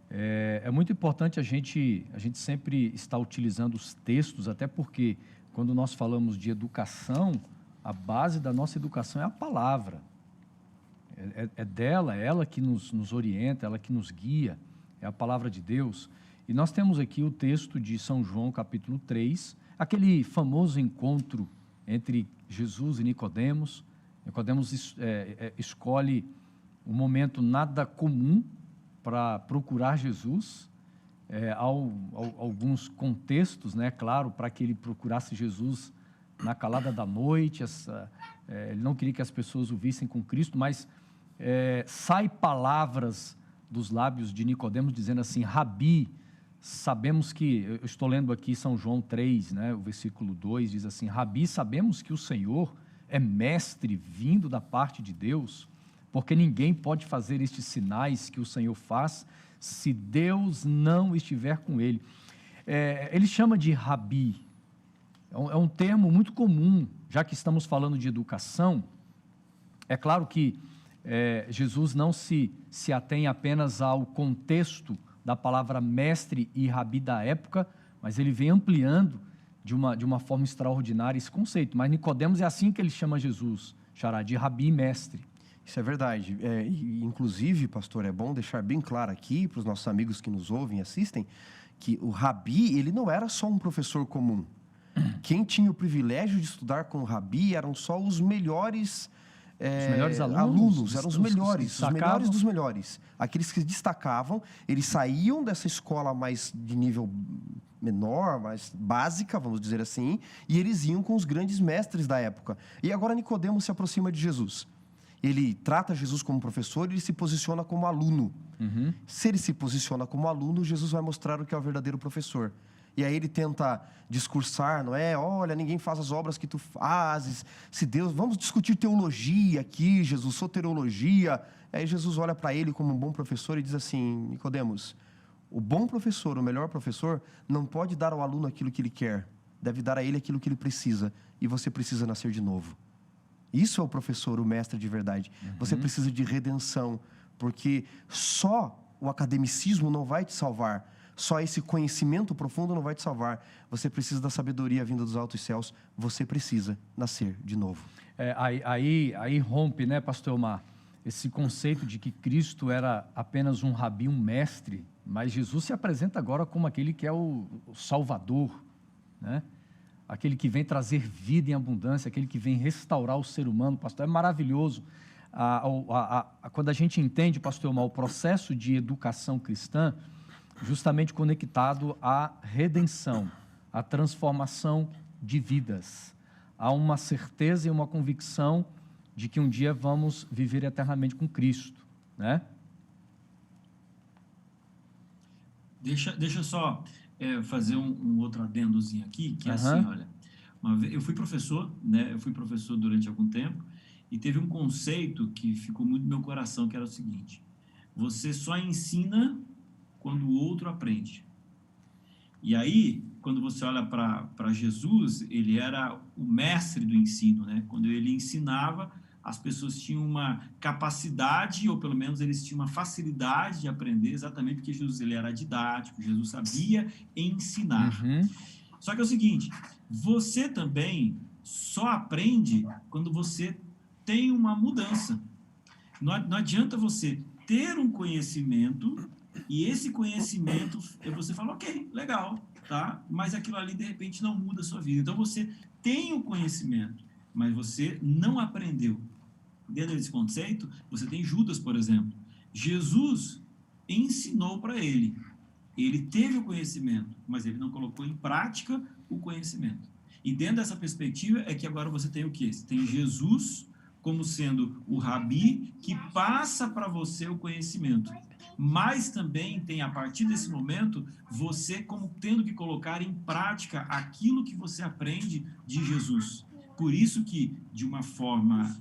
é muito importante a gente sempre estar utilizando os textos, até porque quando nós falamos de educação, a base da nossa educação é a palavra. É dela, é ela que nos orienta, ela que nos guia, é a palavra de Deus. E nós temos aqui o texto de São João, capítulo 3, aquele famoso encontro entre Jesus e Nicodemos. Nicodemos escolhe um momento nada comum para procurar Jesus. Há alguns contextos, né, claro, para que ele procurasse Jesus na calada da noite. Ele não queria que as pessoas o vissem com Cristo, mas sai palavras dos lábios de Nicodemos dizendo assim: Rabi, sabemos que, eu estou lendo aqui São João 3, né, o versículo 2, diz assim: Rabi, sabemos que o Senhor é mestre vindo da parte de Deus, porque ninguém pode fazer estes sinais que o Senhor faz se Deus não estiver com ele. Ele chama de Rabi. É um termo muito comum, já que estamos falando de educação. É claro que Jesus não se atém apenas ao contexto da palavra mestre e rabi da época, mas ele vem ampliando de uma forma extraordinária esse conceito. Mas Nicodemos é assim que ele chama Jesus, xará, de rabi, mestre.
Isso é verdade. Inclusive, pastor, é bom deixar bem claro aqui para os nossos amigos que nos ouvem e assistem, que o rabi, ele não era só um professor comum. Quem tinha o privilégio de estudar com o rabi eram só os melhores alunos, eram os melhores dos melhores. Aqueles que se destacavam, eles saíam dessa escola mais de nível menor, mais básica, vamos dizer assim, e eles iam com os grandes mestres da época. E agora Nicodemos se aproxima de Jesus. Ele trata Jesus como professor e ele se posiciona como aluno. Se ele se posiciona como aluno, Jesus vai mostrar o que é o verdadeiro professor. E aí ele tenta discursar, não é? Olha, ninguém faz as obras que tu fazes. Se Deus, vamos discutir teologia aqui, Jesus, soteriologia. Aí Jesus olha para ele como um bom professor e diz assim: Nicodemos, o bom professor, o melhor professor, não pode dar ao aluno aquilo que ele quer. Deve dar a ele aquilo que ele precisa. E você precisa nascer de novo. Isso é o professor, o mestre de verdade. Você precisa de redenção, porque só o academicismo não vai te salvar. Só esse conhecimento profundo não vai te salvar. Você precisa da sabedoria vinda dos altos céus. Você precisa nascer de novo.
Aí rompe, né, pastor Elmar, esse conceito de que Cristo era apenas um rabi, um mestre, mas Jesus se apresenta agora como aquele que é o Salvador, né? Aquele que vem trazer vida em abundância, aquele que vem restaurar o ser humano, pastor. É maravilhoso. Quando a gente entende, pastor Elmar, o processo de educação cristã, justamente conectado à redenção, à transformação de vidas. Há uma certeza e uma convicção de que um dia vamos viver eternamente com Cristo, né?
Deixa eu só fazer um outro adendozinho aqui, que é assim, olha, uma vez, eu fui professor, né? Eu fui professor durante algum tempo e teve um conceito que ficou muito no meu coração, que era o seguinte: você só ensina quando o outro aprende. E aí, quando você olha para Jesus, ele era o mestre do ensino, né? Quando ele ensinava, as pessoas tinham uma capacidade, ou pelo menos eles tinham uma facilidade de aprender, exatamente porque Jesus ele era didático, Jesus sabia ensinar. Só que é o seguinte, você também só aprende quando você tem uma mudança. Não adianta você ter um conhecimento e esse conhecimento, você fala, ok, legal, tá? Mas aquilo ali, de repente, não muda a sua vida. Então, você tem o conhecimento, mas você não aprendeu. Dentro desse conceito, você tem Judas, por exemplo. Jesus ensinou para ele. Ele teve o conhecimento, mas ele não colocou em prática o conhecimento. E dentro dessa perspectiva é que agora você tem o quê? Você tem Jesus como sendo o rabi que passa para você o conhecimento. Mas também tem, a partir desse momento, você como tendo que colocar em prática aquilo que você aprende de Jesus. Por isso que, de uma forma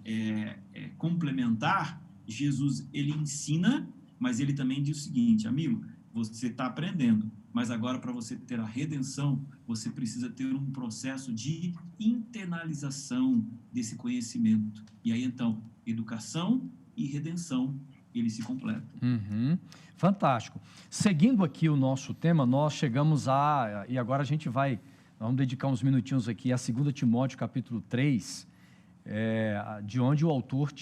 complementar, Jesus, ele ensina, mas ele também diz o seguinte, amigo, você está aprendendo, mas agora para você ter a redenção, você precisa ter um processo de internalização desse conhecimento. E aí, então, educação e redenção, eles se completam.
Fantástico. Seguindo aqui o nosso tema, nós chegamos e agora vamos dedicar uns minutinhos aqui a 2 Timóteo, capítulo 3, de onde o autor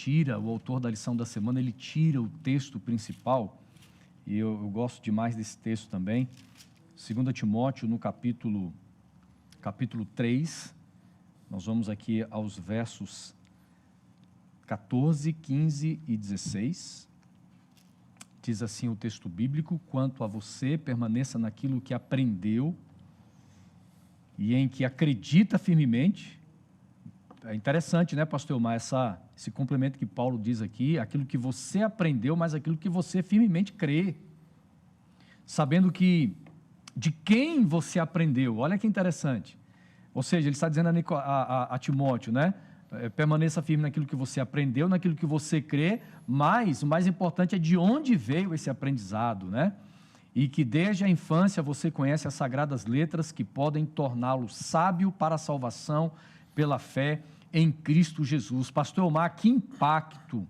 da lição da semana, ele tira o texto principal, e eu gosto demais desse texto também. 2 Timóteo, no capítulo 3, nós vamos aqui aos versos 14, 15 e 16. Diz assim o texto bíblico: quanto a você, permaneça naquilo que aprendeu e em que acredita firmemente. É interessante, né, pastor Elmar, esse complemento que Paulo diz aqui, aquilo que você aprendeu, mas aquilo que você firmemente crê. Sabendo de quem você aprendeu. Olha que interessante. Ou seja, ele está dizendo a Timóteo, né? Permaneça firme naquilo que você aprendeu, naquilo que você crê, mas o mais importante é de onde veio esse aprendizado, né? E que desde a infância você conhece as sagradas letras que podem torná-lo sábio para a salvação pela fé em Cristo Jesus. Pastor Elmar, que impacto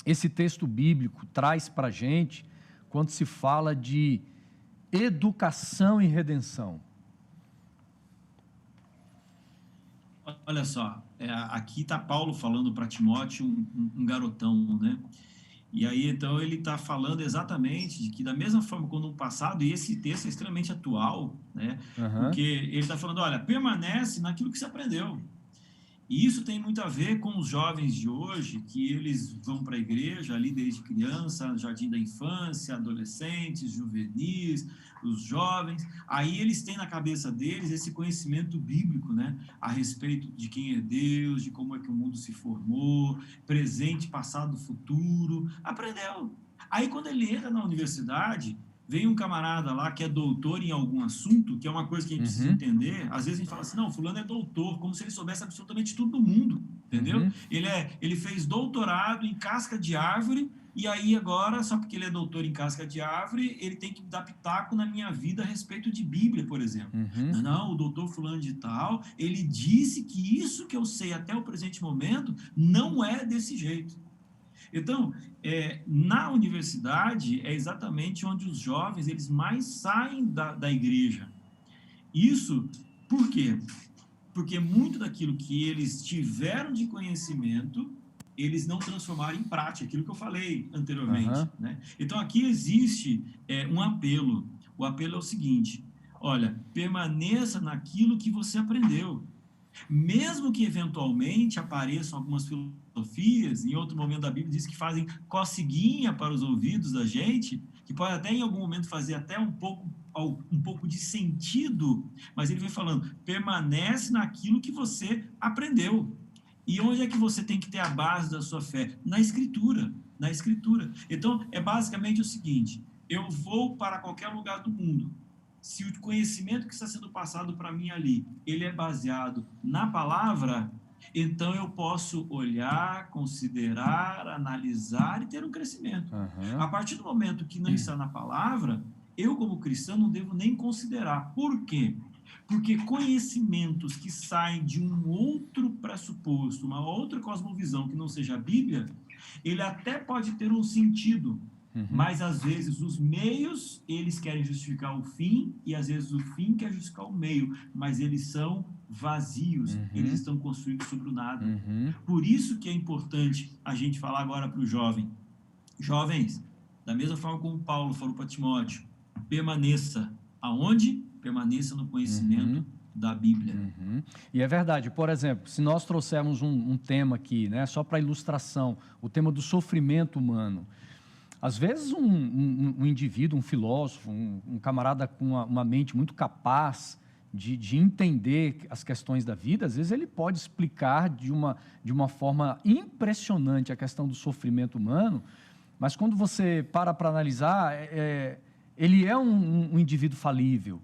esse texto bíblico traz para a gente quando se fala de educação e redenção?
Olha só, aqui está Paulo falando para Timóteo, um garotão, né? E aí, então, ele está falando exatamente de que, da mesma forma como no passado, e esse texto é extremamente atual, né? Porque ele está falando, olha, permanece naquilo que você aprendeu. E isso tem muito a ver com os jovens de hoje, que eles vão para a igreja ali desde criança, jardim da infância, adolescentes, juvenis, os jovens. Aí eles têm na cabeça deles esse conhecimento bíblico, né? A respeito de quem é Deus, de como é que o mundo se formou, presente, passado, futuro. Aprendeu. Aí quando ele entra na universidade, vem um camarada lá que é doutor em algum assunto, que é uma coisa que a gente precisa entender. Às vezes a gente fala assim, não, fulano é doutor, como se ele soubesse absolutamente tudo do mundo, entendeu? Ele fez doutorado em casca de árvore, e aí agora, só porque ele é doutor em casca de árvore, ele tem que dar pitaco na minha vida a respeito de Bíblia, por exemplo. Não, o doutor fulano de tal, ele disse que isso que eu sei até o presente momento não é desse jeito. Então, na universidade é exatamente onde os jovens eles mais saem da igreja. Isso por quê? Porque muito daquilo que eles tiveram de conhecimento, eles não transformaram em prática, aquilo que eu falei anteriormente. Né? Então, aqui existe um apelo. O apelo é o seguinte: olha, permaneça naquilo que você aprendeu. Mesmo que eventualmente apareçam algumas filosofias, em outro momento da Bíblia diz que fazem coceguinha para os ouvidos da gente, que pode até em algum momento fazer até um pouco de sentido, mas ele vem falando, permanece naquilo que você aprendeu. E onde é que você tem que ter a base da sua fé? Na Escritura. Na Escritura. Então, é basicamente o seguinte: eu vou para qualquer lugar do mundo. Se o conhecimento que está sendo passado para mim ali, ele é baseado na palavra, então eu posso olhar, considerar, analisar e ter um crescimento. A partir do momento que não está na palavra, eu como cristão não devo nem considerar. Por quê? Porque conhecimentos que saem de um outro pressuposto, uma outra cosmovisão que não seja a Bíblia, ele até pode ter um sentido, mas às vezes os meios, eles querem justificar o fim, e às vezes o fim quer justificar o meio, mas eles são vazios, eles estão construídos sobre o nada. Por isso que é importante a gente falar agora para o jovem. Jovens, da mesma forma como Paulo falou para Timóteo, permaneça aonde? Permaneça no conhecimento da Bíblia.
E é verdade. Por exemplo, se nós trouxermos um tema aqui, né, só para ilustração, o tema do sofrimento humano. Às vezes um indivíduo, um filósofo, um camarada com uma mente muito capaz de entender as questões da vida, às vezes ele pode explicar de uma forma impressionante a questão do sofrimento humano, mas quando você para analisar, ele é um indivíduo falível.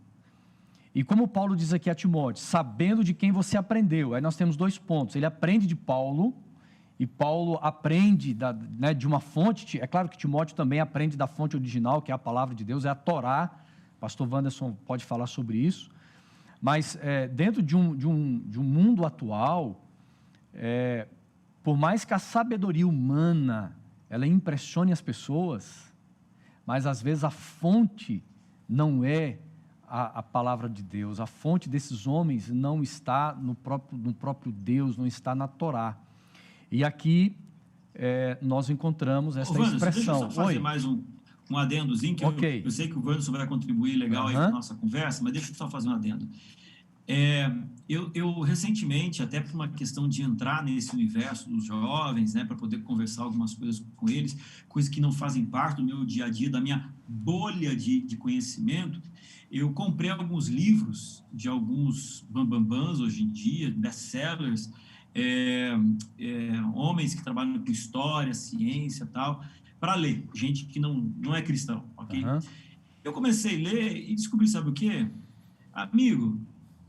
E como Paulo diz aqui a Timóteo, sabendo de quem você aprendeu. Aí nós temos 2 pontos. Ele aprende de Paulo, e Paulo aprende de uma fonte. É claro que Timóteo também aprende da fonte original, que é a palavra de Deus, é a Torá. Pastor Wanderson pode falar sobre isso. Mas dentro de um mundo atual, por mais que a sabedoria humana ela impressione as pessoas, mas às vezes a fonte não é a palavra de Deus, a fonte desses homens não está no próprio Deus, não está na Torá. E aqui nós encontramos essa expressão.
Deixa eu só fazer mais um adendozinho, que eu sei que o Wanderson vai contribuir legal aí com a nossa conversa, mas deixa eu só fazer um adendo. Eu recentemente, até por uma questão de entrar nesse universo dos jovens, né, para poder conversar algumas coisas com eles, coisas que não fazem parte do meu dia a dia, da minha bolha de conhecimento, eu comprei alguns livros de alguns bambambãs hoje em dia, best-sellers, homens que trabalham com história, ciência e tal, para ler, gente que não é cristão, ok? Eu comecei a ler e descobri, sabe o quê? Amigo,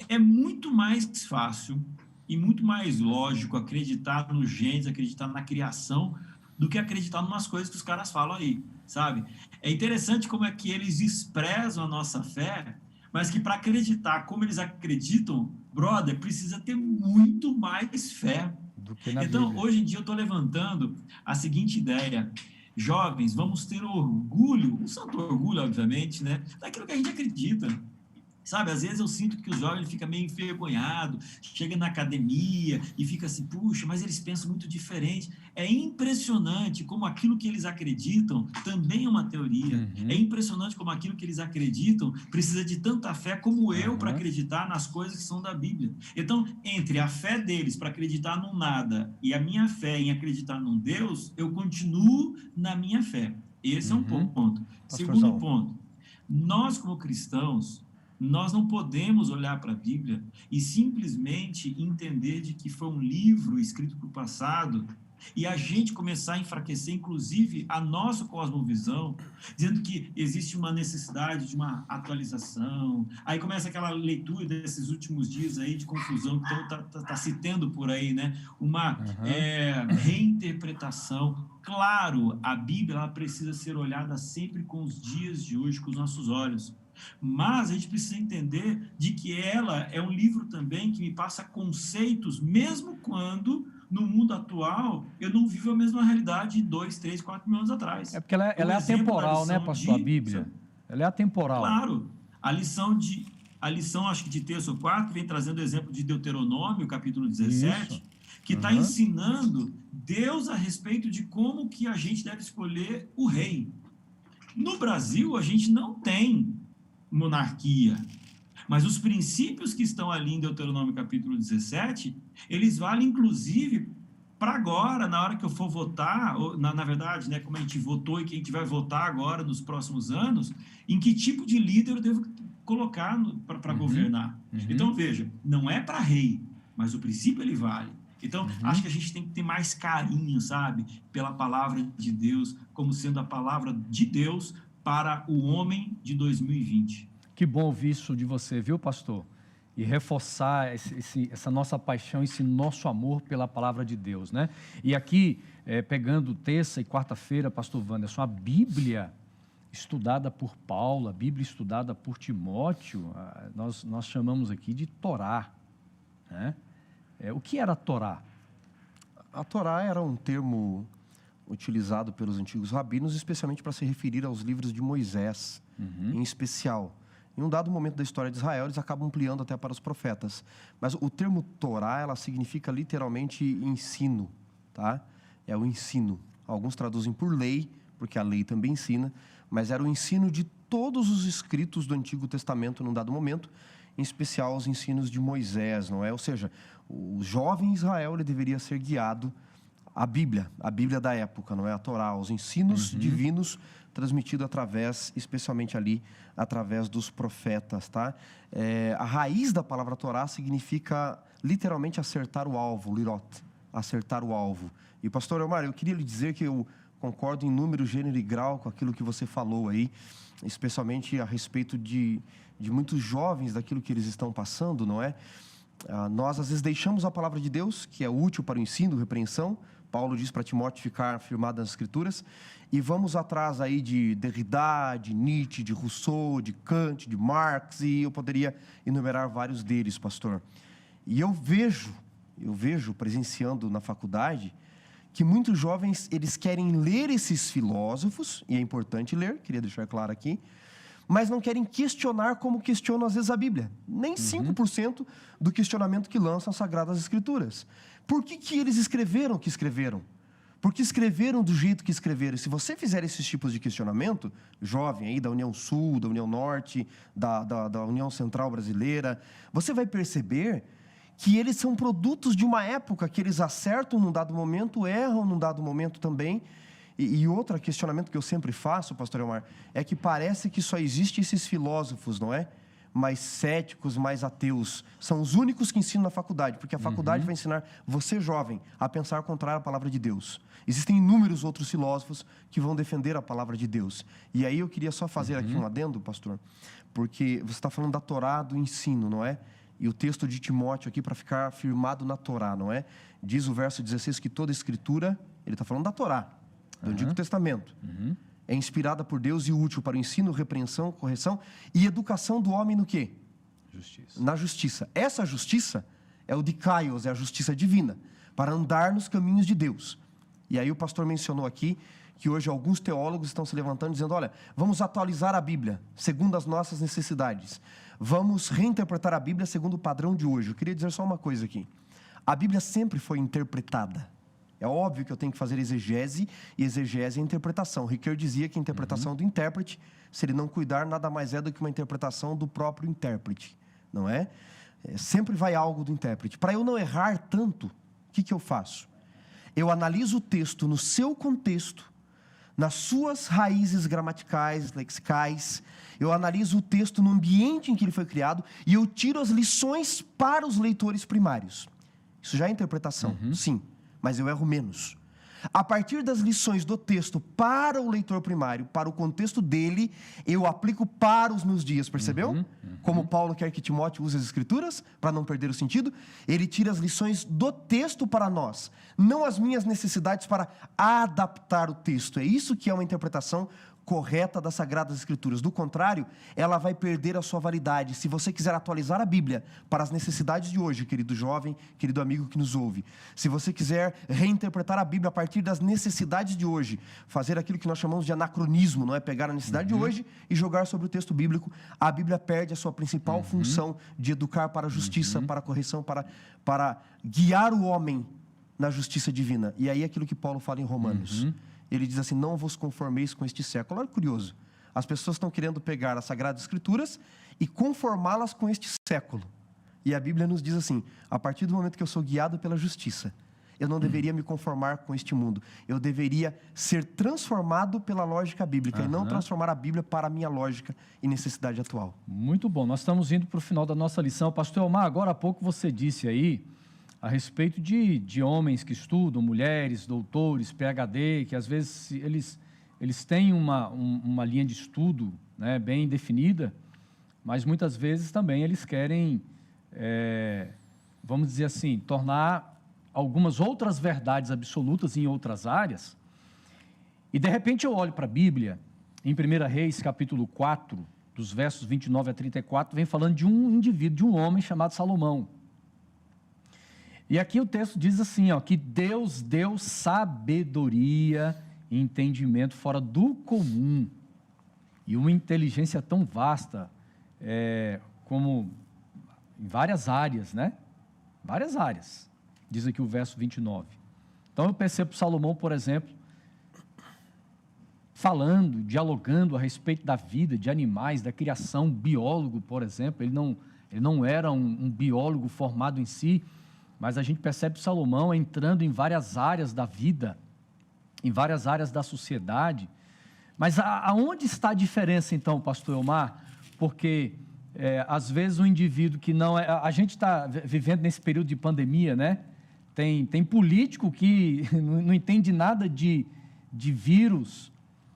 é muito mais fácil e muito mais lógico acreditar nos genes, acreditar na criação, do que acreditar em umas coisas que os caras falam aí, sabe? É interessante como é que eles expressam a nossa fé, mas que para acreditar como eles acreditam, brother, precisa ter muito mais fé.
Do que na
Então,
Bíblia.
hoje em dia eu estou levantando a seguinte ideia: jovens, vamos ter orgulho, um santo orgulho, obviamente, né, daquilo que a gente acredita. Sabe, às vezes eu sinto que o jovem fica meio envergonhado, chega na academia e fica assim, puxa, mas eles pensam muito diferente. É impressionante como aquilo que eles acreditam também é uma teoria. É impressionante como aquilo que eles acreditam precisa de tanta fé como eu para acreditar nas coisas que são da Bíblia. Então, entre a fé deles para acreditar num nada e a minha fé em acreditar num Deus, eu continuo na minha fé. Esse é um ponto. Segundo ponto, nós como cristãos, nós não podemos olhar para a Bíblia e simplesmente entender de que foi um livro escrito para o passado e a gente começar a enfraquecer, inclusive, a nossa cosmovisão, dizendo que existe uma necessidade de uma atualização. Aí começa aquela leitura desses últimos dias aí de confusão que está se tendo por aí, né? Uma reinterpretação. Claro, a Bíblia ela precisa ser olhada sempre com os dias de hoje, com os nossos olhos. Mas a gente precisa entender de que ela é um livro também que me passa conceitos, mesmo quando no mundo atual, eu não vivo a mesma realidade de 2, 3, 4 mil anos atrás.
É porque ela é atemporal, né, pastor? A Bíblia. Ela é atemporal.
Claro. A lição, acho que de terça ou quarta, vem trazendo o exemplo de Deuteronômio, capítulo 17,
Isso.
que está ensinando Deus a respeito de como que a gente deve escolher o rei. No Brasil, a gente não tem monarquia, mas os princípios que estão ali em Deuteronômio capítulo 17, eles valem inclusive para agora, na hora que eu for votar, ou, na verdade, né, como a gente votou e que a gente vai votar agora nos próximos anos, em que tipo de líder eu devo colocar para governar. Então, veja, não é para rei, mas o princípio ele vale. Então, acho que a gente tem que ter mais carinho, sabe, pela palavra de Deus, como sendo a palavra de Deus para o homem de 2020.
Que bom ouvir isso de você, viu, pastor? E reforçar essa nossa paixão, esse nosso amor pela palavra de Deus, né? E aqui, pegando terça e quarta-feira, pastor Wanderson, a Bíblia estudada por Paulo, a Bíblia estudada por Timóteo, nós chamamos aqui de Torá, né? O que era a Torá?
A Torá era um termo utilizado pelos antigos rabinos, especialmente para se referir aos livros de Moisés, em especial. Em um dado momento da história de Israel, eles acabam ampliando até para os profetas. Mas o termo Torá, ela significa literalmente ensino, tá? É o ensino. Alguns traduzem por lei, porque a lei também ensina, mas era o ensino de todos os escritos do Antigo Testamento num dado momento, em especial os ensinos de Moisés, não é? Ou seja, o jovem Israel ele deveria ser guiado à Bíblia, a Bíblia da época, não é? A Torá, os ensinos divinos transmitidos através, especialmente ali, através dos profetas, tá? A raiz da palavra Torá significa literalmente acertar o alvo, lirot, acertar o alvo. E pastor Elmar, eu queria lhe dizer que eu concordo em número, gênero e grau com aquilo que você falou aí, especialmente a respeito de muitos jovens, daquilo que eles estão passando, não é? Nós, às vezes, deixamos a palavra de Deus, que é útil para o ensino, repreensão. Paulo diz para Timóteo ficar firmado nas Escrituras. E vamos atrás aí de Derrida, de Nietzsche, de Rousseau, de Kant, de Marx, e eu poderia enumerar vários deles, pastor. E eu vejo presenciando na faculdade, que muitos jovens, eles querem ler esses filósofos, e é importante ler, queria deixar claro aqui, mas não querem questionar como questionam às vezes a Bíblia. Nem 5% do questionamento que lançam as Sagradas Escrituras. Por que eles escreveram o que escreveram? Porque escreveram do jeito que escreveram. Se você fizer esses tipos de questionamento, jovem aí da União Sul, da União Norte, da União Central Brasileira, você vai perceber que eles são produtos de uma época que eles acertam num dado momento, erram num dado momento também. E outro questionamento que eu sempre faço, pastor Elmar, é que parece que só existem esses filósofos, não é? Mais céticos, mais ateus. São os únicos que ensinam na faculdade, porque a faculdade vai ensinar você, jovem, a pensar contrário à palavra de Deus. Existem inúmeros outros filósofos que vão defender a palavra de Deus. E aí eu queria só fazer aqui um adendo, pastor, porque você está falando da Torá, do ensino, não é? E o texto de Timóteo aqui para ficar firmado na Torá, não é? Diz o verso 16 que toda escritura, ele está falando da Torá, do Antigo Testamento. É inspirada por Deus e útil para o ensino, repreensão, correção e educação do homem no quê?
Justiça.
Na justiça. Essa justiça é o dikaios, é a justiça divina, para andar nos caminhos de Deus. E aí o pastor mencionou aqui que hoje alguns teólogos estão se levantando dizendo, olha, vamos atualizar a Bíblia segundo as nossas necessidades. Vamos reinterpretar a Bíblia segundo o padrão de hoje. Eu queria dizer só uma coisa aqui. A Bíblia sempre foi interpretada. É óbvio que eu tenho que fazer exegese, e exegese é interpretação. Ricoeur dizia que a interpretação do intérprete, se ele não cuidar, nada mais é do que uma interpretação do próprio intérprete, não é? Sempre vai algo do intérprete. Para eu não errar tanto, o que eu faço? Eu analiso o texto no seu contexto, nas suas raízes gramaticais, lexicais, eu analiso o texto no ambiente em que ele foi criado e eu tiro as lições para os leitores primários. Isso já é interpretação, sim. Mas eu erro menos. A partir das lições do texto para o leitor primário, para o contexto dele, eu aplico para os meus dias, percebeu? Como Paulo quer que Timóteo use as Escrituras, para não perder o sentido, ele tira as lições do texto para nós, não as minhas necessidades para adaptar o texto. É isso que é uma interpretação correta das Sagradas Escrituras. Do contrário, ela vai perder a sua validade. Se você quiser atualizar a Bíblia para as necessidades de hoje, querido jovem, querido amigo que nos ouve, se você quiser reinterpretar a Bíblia a partir das necessidades de hoje, fazer aquilo que nós chamamos de anacronismo, não é? Pegar a necessidade de hoje e jogar sobre o texto bíblico, a Bíblia perde a sua principal função de educar para a justiça, para a correção, para guiar o homem na justiça divina. E aí aquilo que Paulo fala em Romanos. Ele diz assim, não vos conformeis com este século. Olha que curioso. As pessoas estão querendo pegar as Sagradas Escrituras e conformá-las com este século. E a Bíblia nos diz assim, a partir do momento que eu sou guiado pela justiça, eu não deveria me conformar com este mundo. Eu deveria ser transformado pela lógica bíblica e não transformar a Bíblia para a minha lógica e necessidade atual.
Muito bom. Nós estamos indo para o final da nossa lição. Pastor Elmar, agora há pouco você disse aí a respeito de homens que estudam, mulheres, doutores, PhD, que às vezes eles têm uma linha de estudo, né, bem definida, mas muitas vezes também eles querem, vamos dizer assim, tornar algumas outras verdades absolutas em outras áreas. E de repente eu olho para a Bíblia, em 1 Reis, capítulo 4, dos versos 29 a 34, vem falando de um indivíduo, de um homem chamado Salomão. E aqui o texto diz assim, ó, que Deus deu sabedoria e entendimento fora do comum. E uma inteligência tão vasta, como em várias áreas, né? Várias áreas, diz aqui o verso 29. Então eu percebo Salomão, por exemplo, falando, dialogando a respeito da vida, de animais, da criação, biólogo, por exemplo. Ele não era um biólogo formado em si, mas a gente percebe Salomão entrando em várias áreas da vida, em várias áreas da sociedade. Mas aonde está a diferença, então, pastor Elmar? Porque, às vezes, um indivíduo que não é... A gente está vivendo nesse período de pandemia, né? Tem político que não entende nada de vírus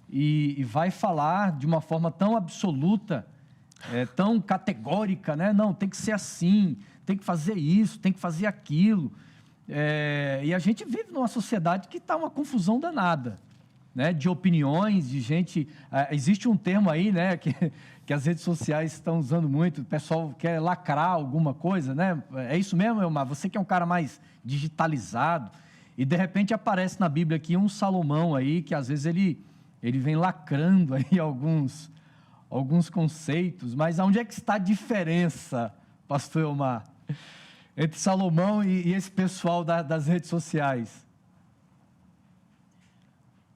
e vai falar de uma forma tão absoluta, tão categórica, né? Não, tem que ser assim, tem que fazer isso, tem que fazer aquilo. E a gente vive numa sociedade que está uma confusão danada, né? De opiniões, de gente... existe um termo aí, né? Que as redes sociais estão usando muito, o pessoal quer lacrar alguma coisa, né? É isso mesmo, Elmar? Você que é um cara mais digitalizado, e de repente aparece na Bíblia aqui um Salomão aí, que às vezes ele vem lacrando aí alguns conceitos, mas onde é que está a diferença, pastor Elmar, entre Salomão e esse pessoal das redes sociais?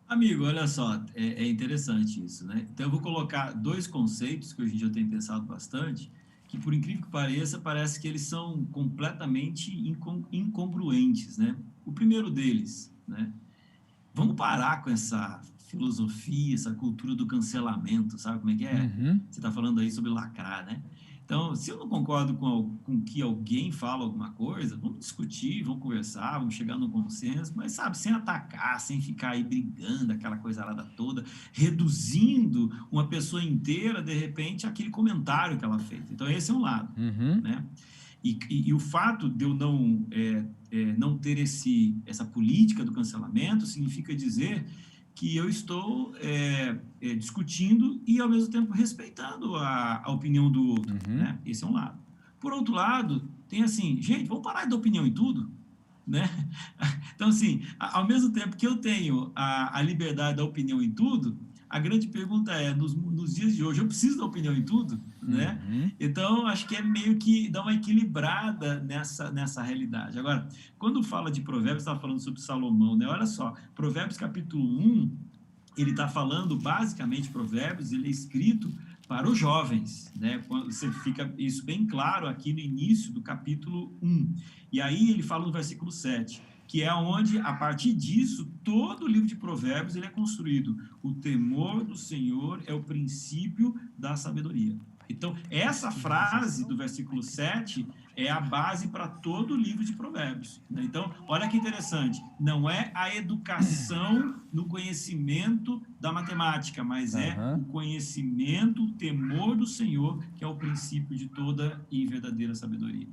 Amigo, olha só, é interessante isso, né? Então eu vou colocar dois conceitos que hoje em dia eu tenho pensado bastante, que por incrível que pareça, parece que eles são completamente incongruentes, né? O primeiro deles, né? Vamos parar com essa filosofia, essa cultura do cancelamento, sabe como é que é? Você está falando aí sobre lacrar, né? Então, se eu não concordo com que alguém fala alguma coisa, vamos discutir, vamos conversar, vamos chegar num consenso, mas, sabe, sem atacar, sem ficar aí brigando, aquela coisarada toda, reduzindo uma pessoa inteira, de repente, aquele comentário que ela fez. Então, esse é um lado, né? E o fato de eu não ter essa política do cancelamento significa dizer que eu estou discutindo e, ao mesmo tempo, respeitando a opinião do outro, né? Esse é um lado. Por outro lado, tem assim, gente, vamos parar de dar opinião em tudo, né? Então, assim, ao mesmo tempo que eu tenho a liberdade da opinião em tudo, a grande pergunta é, nos dias de hoje, eu preciso da opinião em tudo, né? Então, acho que é meio que dar uma equilibrada nessa realidade. Agora, quando fala de Provérbios, estava falando sobre Salomão, né? Olha só, Provérbios capítulo 1, ele está falando, basicamente, Provérbios, ele é escrito para os jovens, né? Você fica isso bem claro aqui no início do capítulo 1. E aí ele fala no versículo 7, que é onde, a partir disso, todo o livro de Provérbios ele é construído. O temor do Senhor é o princípio da sabedoria. Então, essa frase do versículo 7 é a base para todo o livro de Provérbios, né? Então, olha que interessante, não é a educação no conhecimento da matemática, mas é o conhecimento, o temor do Senhor, que é o princípio de toda e verdadeira sabedoria.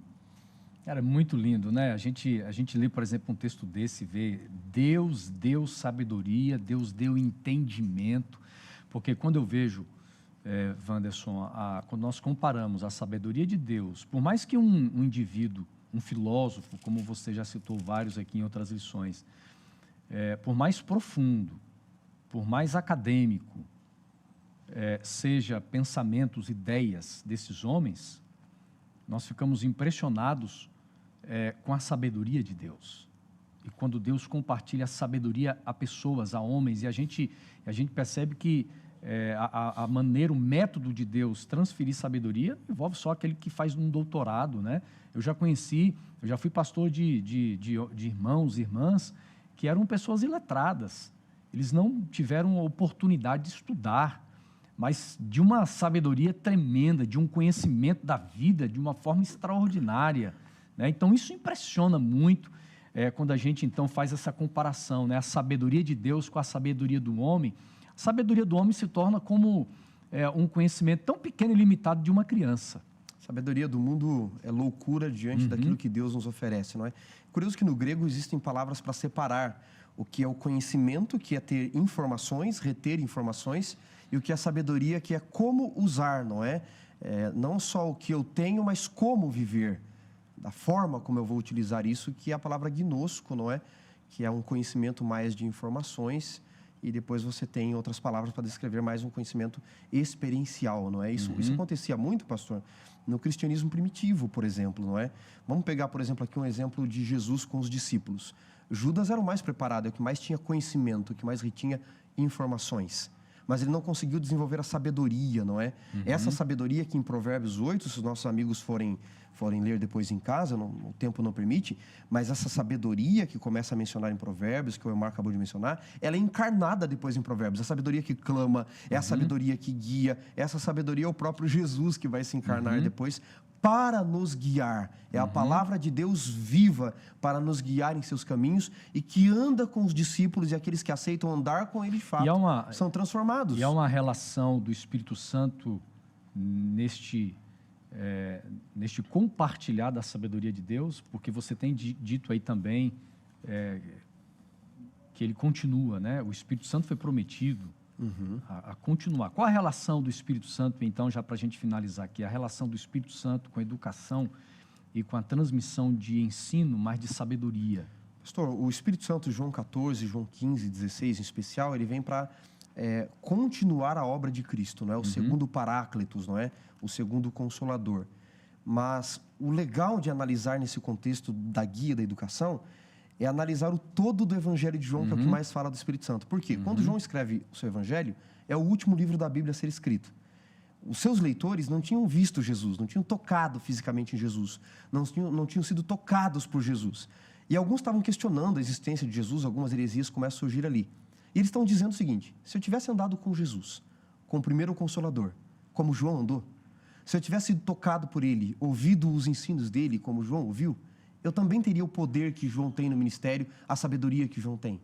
Cara, é muito lindo, né? A gente lê, por exemplo, um texto desse e vê Deus deu sabedoria, Deus deu entendimento. Porque quando eu vejo, Wanderson, quando nós comparamos a sabedoria de Deus, por mais que um indivíduo, um filósofo, como você já citou vários aqui em outras lições, por mais profundo, por mais acadêmico, seja pensamentos, ideias desses homens, nós ficamos impressionados com a sabedoria de Deus. E quando Deus compartilha a sabedoria a pessoas, a homens, e a gente percebe que a maneira, o método de Deus transferir sabedoria não envolve só aquele que faz um doutorado, né? Eu já fui pastor de irmãos e irmãs que eram pessoas iletradas. Eles não tiveram a oportunidade de estudar, mas de uma sabedoria tremenda, de um conhecimento da vida de uma forma extraordinária, né? Então, isso impressiona muito quando a gente, então, faz essa comparação, né? A sabedoria de Deus com a sabedoria do homem. A sabedoria do homem se torna como um conhecimento tão pequeno e limitado de uma criança.
A sabedoria do mundo é loucura diante daquilo que Deus nos oferece, não é? Curioso que no grego existem palavras para separar o que é o conhecimento, que é ter informações, reter informações, e o que é a sabedoria, que é como usar, não é? Não só o que eu tenho, mas como viver, da forma como eu vou utilizar isso, que é a palavra gnosco, não é? Que é um conhecimento mais de informações, e depois você tem outras palavras para descrever mais um conhecimento experiencial, não é? Isso acontecia muito, pastor, no cristianismo primitivo, por exemplo, não é? Vamos pegar, por exemplo, aqui um exemplo de Jesus com os discípulos. Judas era o mais preparado, é o que mais tinha conhecimento, o que mais retinha informações. Mas ele não conseguiu desenvolver a sabedoria, não é? Essa sabedoria que em Provérbios 8, se os nossos amigos forem ler depois em casa, o tempo não permite, mas essa sabedoria que começa a mencionar em Provérbios, que o Elmar acabou de mencionar, ela é encarnada depois em Provérbios. A sabedoria que clama, é a sabedoria que guia, essa sabedoria é o próprio Jesus que vai se encarnar depois para nos guiar. É a palavra de Deus viva para nos guiar em seus caminhos e que anda com os discípulos e aqueles que aceitam andar com ele de fato são transformados.
E há uma relação do Espírito Santo neste compartilhar da sabedoria de Deus, porque você tem dito aí também que ele continua, né? O Espírito Santo foi prometido a continuar. Qual a relação do Espírito Santo, então, já para a gente finalizar aqui, a relação do Espírito Santo com a educação e com a transmissão de ensino, mas de sabedoria?
Pastor, o Espírito Santo, João 14, João 15, 16 em especial, ele vem para continuar a obra de Cristo, não é? O segundo Paráclitos, não é? O segundo Consolador. Mas o legal de analisar nesse contexto da guia da educação é analisar o todo do Evangelho de João, que é o que mais fala do Espírito Santo. Por quê? Quando João escreve o seu Evangelho, é o último livro da Bíblia a ser escrito. Os seus leitores não tinham visto Jesus, não tinham tocado fisicamente em Jesus, não tinham sido tocados por Jesus. E alguns estavam questionando a existência de Jesus, algumas heresias começam a surgir ali. E eles estão dizendo o seguinte: se eu tivesse andado com Jesus, com o primeiro Consolador, como João andou, se eu tivesse sido tocado por ele, ouvido os ensinos dele, como João ouviu, eu também teria o poder que João tem no ministério, a sabedoria que João tem.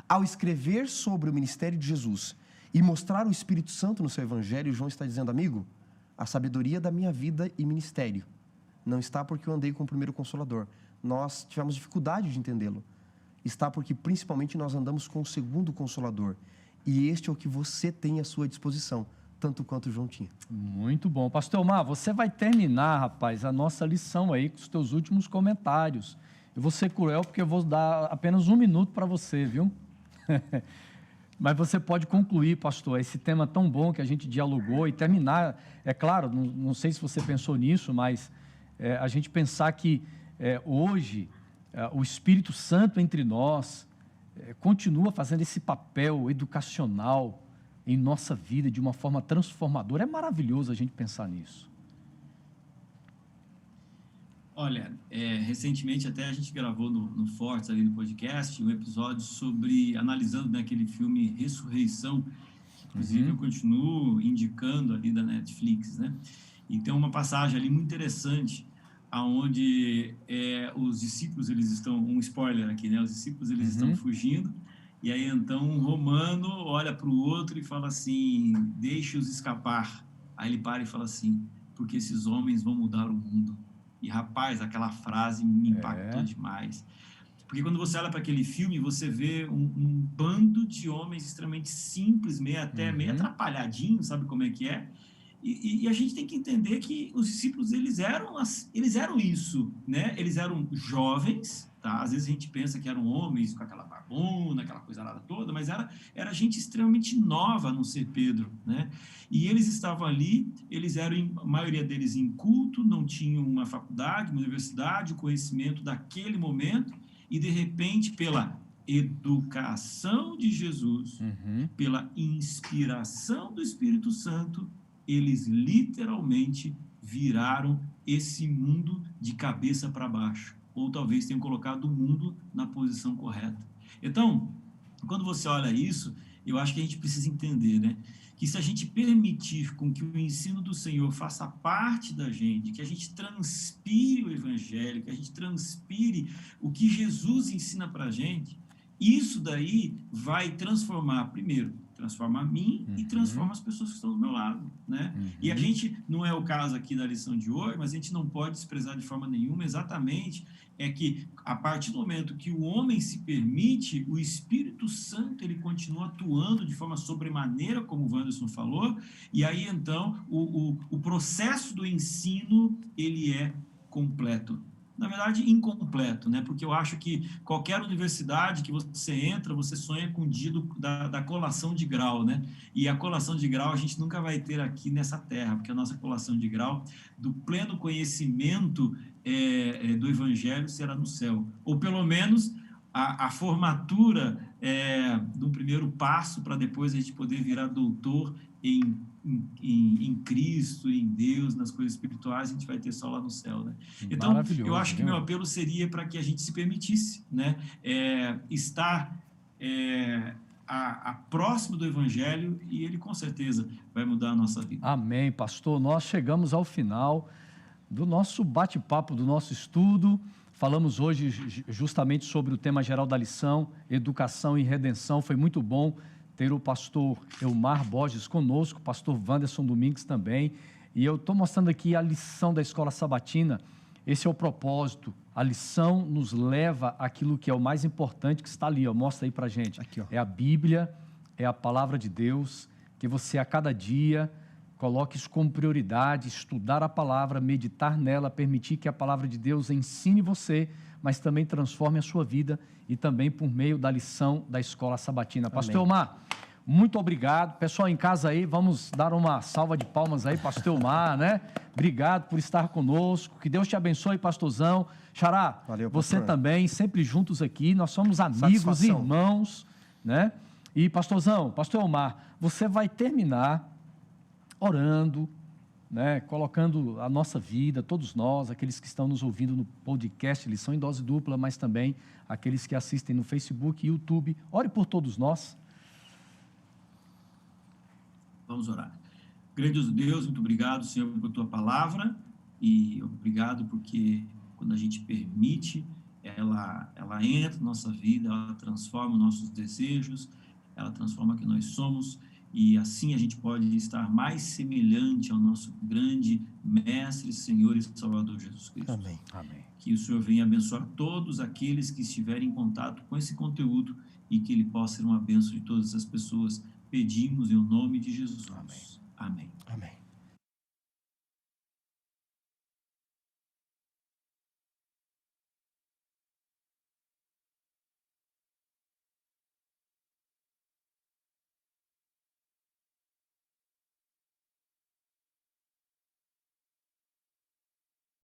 Ao escrever sobre o ministério de Jesus e mostrar o Espírito Santo no seu Evangelho, João está dizendo: amigo, a sabedoria da minha vida e ministério não está porque eu andei com o primeiro Consolador. Nós tivemos dificuldade de entendê-lo. Está porque, principalmente, nós andamos com o segundo Consolador. E este é o que você tem à sua disposição, tanto quanto João tinha.
Muito bom. Pastor Elmar, você vai terminar, rapaz, a nossa lição aí com os teus últimos comentários. Eu vou ser cruel porque eu vou dar apenas 1 minuto para você, viu? Mas você pode concluir, pastor, esse tema tão bom que a gente dialogou e terminar. É claro, não sei se você pensou nisso, mas a gente pensar que hoje o Espírito Santo entre nós continua fazendo esse papel educacional em nossa vida de uma forma transformadora. É maravilhoso a gente pensar nisso.
Olha, recentemente até a gente gravou no Fortes, ali no podcast, um episódio sobre, analisando naquele filme Ressurreição, que inclusive eu continuo indicando ali da Netflix, né? E tem uma passagem ali muito interessante, onde os discípulos, eles estão, um spoiler aqui, né? Os discípulos, eles estão fugindo, e aí então um romano olha para o outro e fala assim: deixe-os escapar. Aí ele para e fala assim: porque esses homens vão mudar o mundo. E rapaz, aquela frase me impactou demais. Porque quando você olha para aquele filme, você vê um bando de homens extremamente simples, meio atrapalhadinho, sabe como é que é? E a gente tem que entender que os discípulos, eles eram isso, né? Eles eram jovens, tá? Às vezes a gente pensa que eram homens com aquela barbona, aquela coisa lá toda, mas era gente extremamente nova, a não ser Pedro, né? E eles estavam ali, eles eram, a maioria deles inculto, não tinham uma faculdade, uma universidade, o conhecimento daquele momento, e de repente, pela educação de Jesus, pela inspiração do Espírito Santo, eles literalmente viraram esse mundo de cabeça para baixo, ou talvez tenham colocado o mundo na posição correta. Então, quando você olha isso, eu acho que a gente precisa entender, né, que se a gente permitir com que o ensino do Senhor faça parte da gente, que a gente transpire o Evangelho, que a gente transpire o que Jesus ensina para a gente, isso daí vai transformar, primeiro, transforma a mim e transforma as pessoas que estão do meu lado, né? E a gente, não é o caso aqui da lição de hoje, mas a gente não pode desprezar de forma nenhuma, exatamente, é que a partir do momento que o homem se permite, o Espírito Santo, ele continua atuando de forma sobremaneira, como o Wanderson falou, e aí então o processo do ensino, ele é completo. Na verdade, incompleto, né? Porque eu acho que qualquer universidade que você entra, você sonha com o dia da colação de grau, né? E a colação de grau a gente nunca vai ter aqui nessa terra, porque a nossa colação de grau do pleno conhecimento do Evangelho será no céu. Ou pelo menos a formatura do primeiro passo para depois a gente poder virar doutor em Cristo, em Deus, nas coisas espirituais, a gente vai ter só lá no céu, né? Então, eu acho que meu apelo seria para que a gente se permitisse, né, estar próximo do Evangelho, e ele com certeza vai mudar a nossa vida.
Amém, pastor. Nós chegamos ao final do nosso bate-papo, do nosso estudo. Falamos hoje justamente sobre o tema geral da lição, educação e redenção. Foi muito bom ter o pastor Elmar Borges conosco, o pastor Wanderson Domingues também. E eu estou mostrando aqui a lição da Escola Sabatina. Esse é o propósito. A lição nos leva àquilo que é o mais importante, que está ali, ó. Mostra aí para a gente.
Aqui, ó.
É a Bíblia, é a palavra de Deus, que você a cada dia coloque isso como prioridade, estudar a palavra, meditar nela, permitir que a palavra de Deus ensine você, mas também transforme a sua vida, e também por meio da lição da Escola Sabatina. Pastor Elmar, muito obrigado. Pessoal em casa aí, vamos dar uma salva de palmas aí, pastor Elmar, né? Obrigado por estar conosco. Que Deus te abençoe, pastorzão. Xará,
valeu,
você
pastor.
Também, sempre juntos aqui. Nós somos amigos,
Satisfação.
irmãos, né? E pastorzão, pastor Elmar, você vai terminar orando, né, colocando a nossa vida, todos nós, aqueles que estão nos ouvindo no podcast Lição em Dose Dupla, mas também aqueles que assistem no Facebook e YouTube. Ore por todos nós.
Vamos orar. Grandioso Deus, muito obrigado, Senhor, por tua palavra, e obrigado porque quando a gente permite, ela entra na nossa vida, ela transforma nossos desejos, ela transforma o que nós somos, e assim a gente pode estar mais semelhante ao nosso grande Mestre, Senhor e Salvador Jesus Cristo.
Amém.
Amém.
Que o Senhor venha abençoar todos aqueles que estiverem em contato com esse conteúdo, e que ele possa ser uma bênção de todas as pessoas. Pedimos em nome de Jesus. Amém.
Amém.